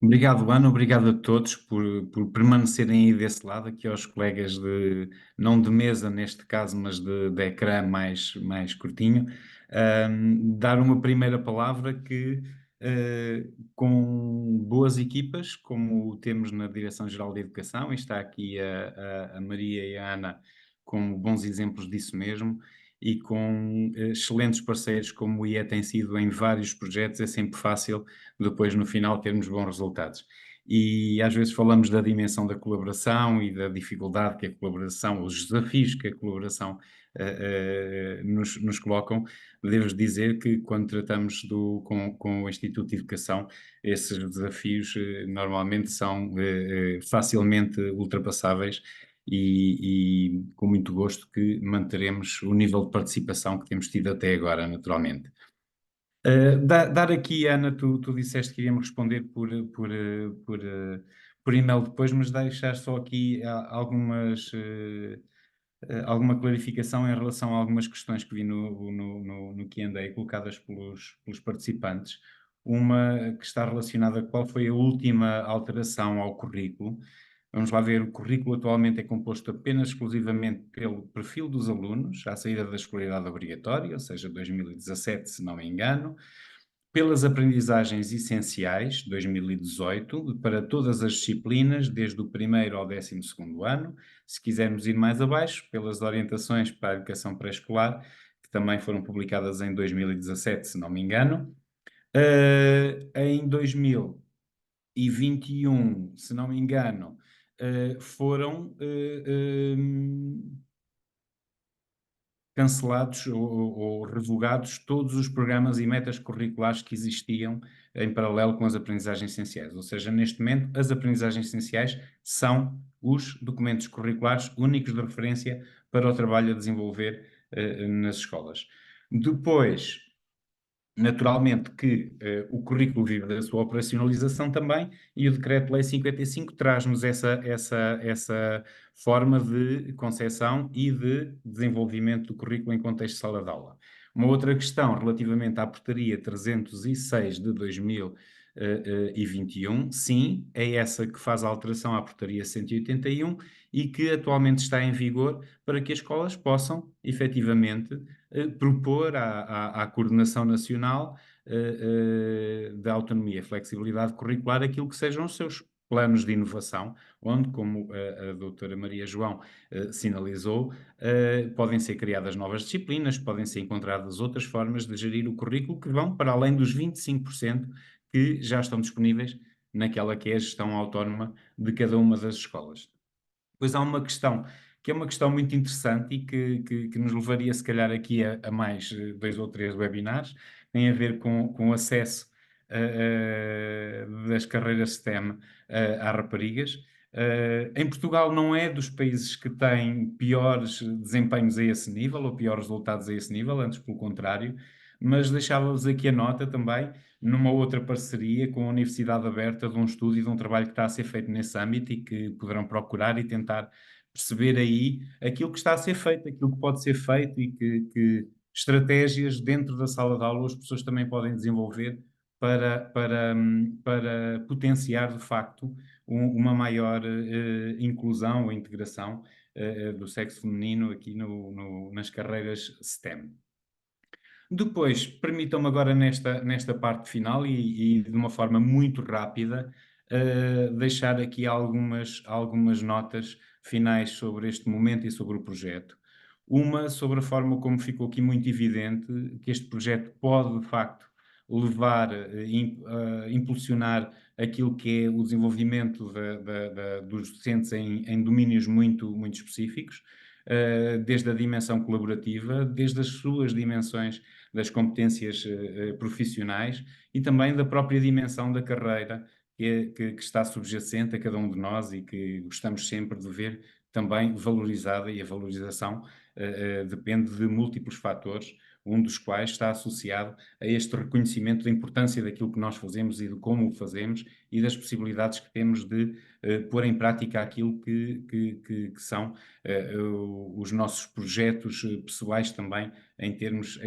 Obrigado, Ana, obrigado a todos por permanecerem aí desse lado, aqui aos colegas não de mesa neste caso, mas de ecrã mais curtinho. Dar uma primeira palavra que com boas equipas, como temos na Direção-Geral de Educação, e está aqui a Maria e a Ana como bons exemplos disso mesmo, e com excelentes parceiros como o IE tem sido em vários projetos, é sempre fácil depois no final termos bons resultados. E às vezes falamos da dimensão da colaboração e da dificuldade que a colaboração, os desafios que a colaboração nos colocam. Devo dizer que quando tratamos com o Instituto de Educação, esses desafios normalmente são facilmente ultrapassáveis e com muito gosto que manteremos o nível de participação que temos tido até agora, naturalmente. Dar aqui, Ana, tu disseste que iríamos responder por e-mail depois, mas deixar só aqui algumas alguma clarificação em relação a algumas questões que vi no Q&A colocadas pelos participantes. Uma que está relacionada com qual foi a última alteração ao currículo. Vamos lá ver, o currículo atualmente é composto apenas exclusivamente pelo perfil dos alunos, à saída da escolaridade obrigatória, ou seja, 2017, se não me engano, pelas aprendizagens essenciais, 2018, para todas as disciplinas, desde o primeiro ao 12º ano. Se quisermos ir mais abaixo, pelas orientações para a educação pré-escolar, que também foram publicadas em 2017, se não me engano. Em 2021, se não me engano, foram cancelados ou revogados todos os programas e metas curriculares que existiam em paralelo com as aprendizagens essenciais. Ou seja, neste momento, as aprendizagens essenciais são os documentos curriculares únicos de referência para o trabalho a desenvolver nas escolas. Depois, naturalmente que o currículo vive da sua operacionalização também, e o Decreto-Lei 55 traz-nos essa forma de concepção e de desenvolvimento do currículo em contexto de sala de aula. Uma outra questão relativamente à Portaria 306 de 2021, sim, é essa que faz a alteração à Portaria 181 e que atualmente está em vigor para que as escolas possam, efetivamente, propor à Coordenação Nacional da Autonomia e Flexibilidade Curricular aquilo que sejam os seus planos de inovação, onde, como a doutora Maria João sinalizou, podem ser criadas novas disciplinas, podem ser encontradas outras formas de gerir o currículo que vão para além dos 25% que já estão disponíveis naquela que é a gestão autónoma de cada uma das escolas. Depois há uma questão que é uma questão muito interessante e que nos levaria, se calhar, aqui a mais 2 ou 3 webinars, tem a ver com o acesso das carreiras STEM a raparigas. Em Portugal não é dos países que têm piores desempenhos a esse nível, ou piores resultados a esse nível, antes pelo contrário, mas deixava-vos aqui a nota também, numa outra parceria com a Universidade Aberta, de um estudo e de um trabalho que está a ser feito nesse âmbito e que poderão procurar e tentar perceber aí aquilo que está a ser feito, aquilo que pode ser feito e que estratégias dentro da sala de aula as pessoas também podem desenvolver para potenciar, de facto, uma maior inclusão ou integração do sexo feminino aqui nas carreiras STEM. Depois, permitam-me agora nesta parte final e de uma forma muito rápida, deixar aqui algumas notas finais sobre este momento e sobre o projeto. Uma sobre a forma como ficou aqui muito evidente que este projeto pode, de facto, levar, impulsionar aquilo que é o desenvolvimento dos docentes em domínios muito, muito específicos, desde a dimensão colaborativa, desde as suas dimensões das competências profissionais e também da própria dimensão da carreira que está subjacente a cada um de nós e que gostamos sempre de ver também valorizada, e a valorização depende de múltiplos fatores, um dos quais está associado a este reconhecimento da importância daquilo que nós fazemos e de como o fazemos e das possibilidades que temos de pôr em prática aquilo que são os nossos projetos pessoais também em termos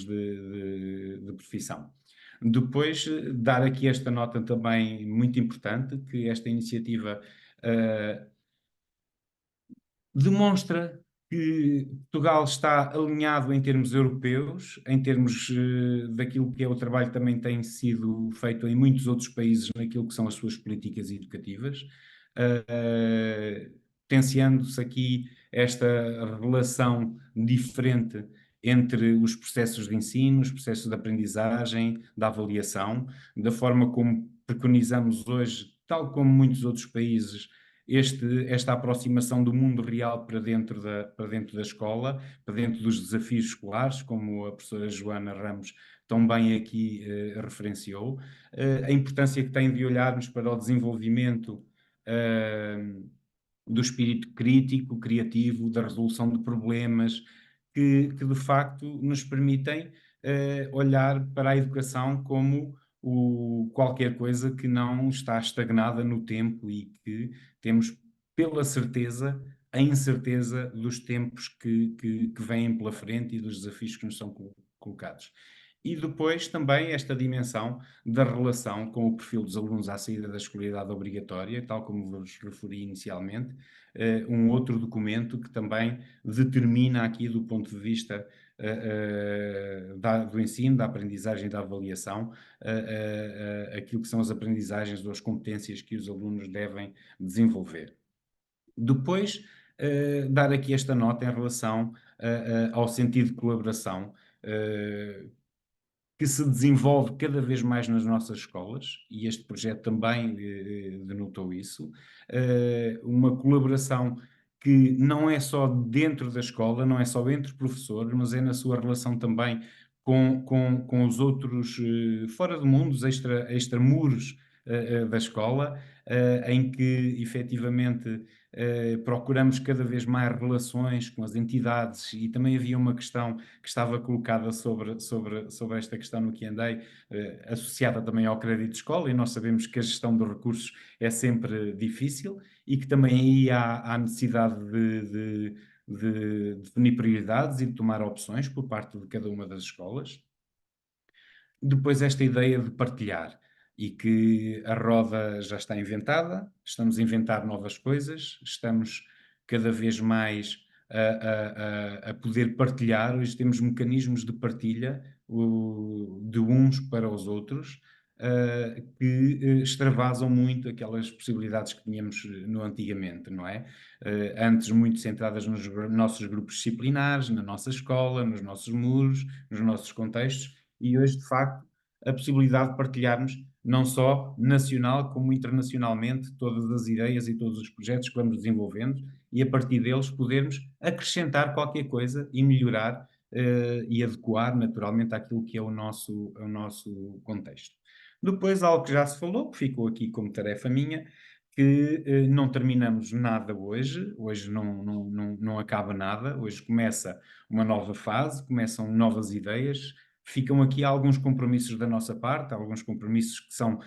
de profissão. Depois, dar aqui esta nota também muito importante, que esta iniciativa demonstra que Portugal está alinhado em termos europeus, em termos daquilo que é o trabalho que também tem sido feito em muitos outros países naquilo que são as suas políticas educativas, potenciando-se aqui esta relação diferente entre os processos de ensino, os processos de aprendizagem, da avaliação, da forma como preconizamos hoje, tal como muitos outros países, esta aproximação do mundo real para dentro da escola, para dentro dos desafios escolares, como a professora Joana Ramos tão bem aqui referenciou, a importância que tem de olharmos para o desenvolvimento do espírito crítico, criativo, da resolução de problemas, que de facto nos permitem olhar para a educação como qualquer coisa que não está estagnada no tempo e que temos, pela certeza, a incerteza dos tempos que vêm pela frente e dos desafios que nos são colocados. E depois também esta dimensão da relação com o perfil dos alunos à saída da escolaridade obrigatória, tal como vos referi inicialmente, um outro documento que também determina aqui do ponto de vista do ensino, da aprendizagem e da avaliação, aquilo que são as aprendizagens ou as competências que os alunos devem desenvolver. Depois, dar aqui esta nota em relação ao sentido de colaboração, que se desenvolve cada vez mais nas nossas escolas, e este projeto também denotou isso, uma colaboração que não é só dentro da escola, não é só entre professores, mas é na sua relação também com os outros, fora do mundo, os extramuros da escola, em que efetivamente procuramos cada vez mais relações com as entidades, e também havia uma questão que estava colocada sobre esta questão no Q&A, associada também ao crédito de escola, e nós sabemos que a gestão dos recursos é sempre difícil e que também aí há necessidade de definir prioridades e de tomar opções por parte de cada uma das escolas. Depois esta ideia de partilhar, e que a roda já está inventada, estamos a inventar novas coisas, estamos cada vez mais a poder partilhar. Hoje temos mecanismos de partilha de uns para os outros, que extravasam muito aquelas possibilidades que tínhamos no antigamente, não é? Antes muito centradas nos nossos grupos disciplinares, na nossa escola, nos nossos muros, nos nossos contextos, e hoje, de facto, a possibilidade de partilharmos não só nacional como internacionalmente todas as ideias e todos os projetos que vamos desenvolvendo, e a partir deles podermos acrescentar qualquer coisa e melhorar e adequar naturalmente àquilo que é o nosso contexto. Depois, algo que já se falou, que ficou aqui como tarefa minha, que não terminamos nada hoje não acaba nada, hoje começa uma nova fase, começam novas ideias, ficam aqui alguns compromissos da nossa parte, alguns compromissos que são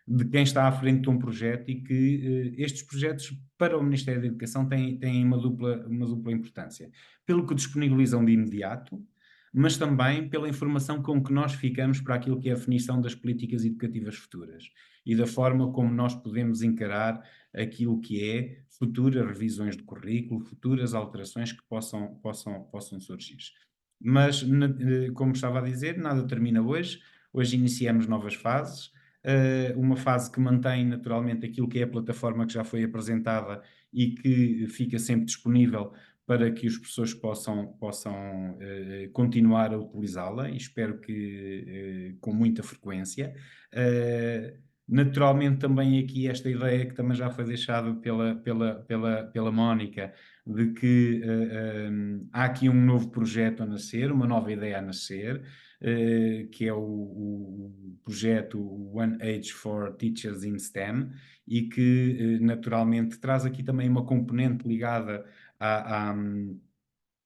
de quem está à frente de um projeto, e que estes projetos para o Ministério da Educação têm uma dupla importância. Pelo que disponibilizam de imediato, mas também pela informação com que nós ficamos para aquilo que é a definição das políticas educativas futuras e da forma como nós podemos encarar aquilo que é futuras revisões de currículo, futuras alterações que possam surgir. Mas, como estava a dizer, nada termina hoje. Hoje iniciamos novas fases, uma fase que mantém naturalmente aquilo que é a plataforma que já foi apresentada e que fica sempre disponível para que os professores possam continuar a utilizá-la, e espero que com muita frequência. Naturalmente também aqui esta ideia que também já foi deixada pela Mónica, de que há aqui um novo projeto a nascer, uma nova ideia a nascer, que é o projeto One Age for Teachers in STEM, e que naturalmente traz aqui também uma componente ligada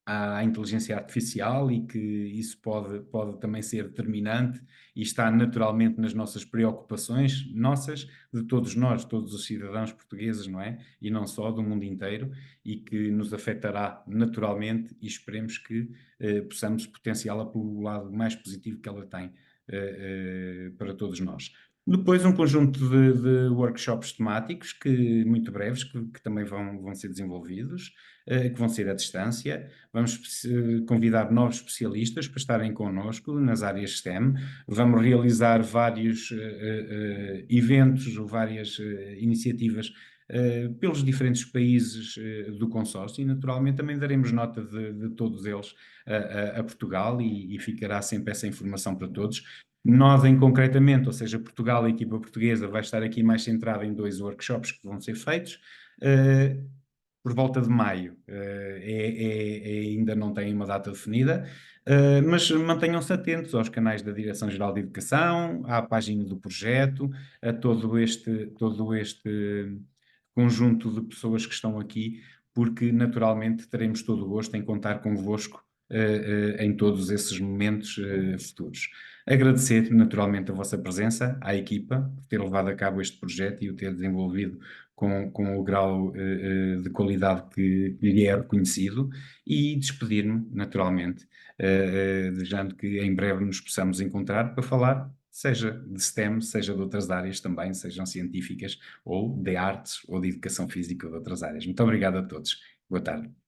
à inteligência artificial, e que isso pode também ser determinante e está naturalmente nas nossas preocupações, de todos nós, todos os cidadãos portugueses, não é? E não só, do mundo inteiro, e que nos afetará naturalmente, e esperemos que possamos potenciá-la pelo lado mais positivo que ela tem para todos nós. Depois um conjunto de workshops temáticos, muito breves, que também vão ser desenvolvidos, que vão ser à distância. Vamos convidar novos especialistas para estarem connosco nas áreas STEM. Vamos realizar vários eventos ou várias iniciativas pelos diferentes países do consórcio, e naturalmente também daremos nota de todos eles a Portugal, e ficará sempre essa informação para todos. Nós, concretamente, ou seja, Portugal, a equipa portuguesa, vai estar aqui mais centrada em 2 workshops que vão ser feitos por volta de maio. Ainda não tem uma data definida, mas mantenham-se atentos aos canais da Direção-Geral de Educação, à página do projeto, a todo este conjunto de pessoas que estão aqui, porque naturalmente teremos todo o gosto em contar convosco em todos esses momentos futuros. Agradecer naturalmente a vossa presença, à equipa, por ter levado a cabo este projeto e o ter desenvolvido com o grau de qualidade que lhe é reconhecido e despedir-me, naturalmente, desejando que em breve nos possamos encontrar para falar, seja de STEM, seja de outras áreas também, sejam científicas ou de artes ou de educação física ou de outras áreas. Muito obrigado a todos. Boa tarde.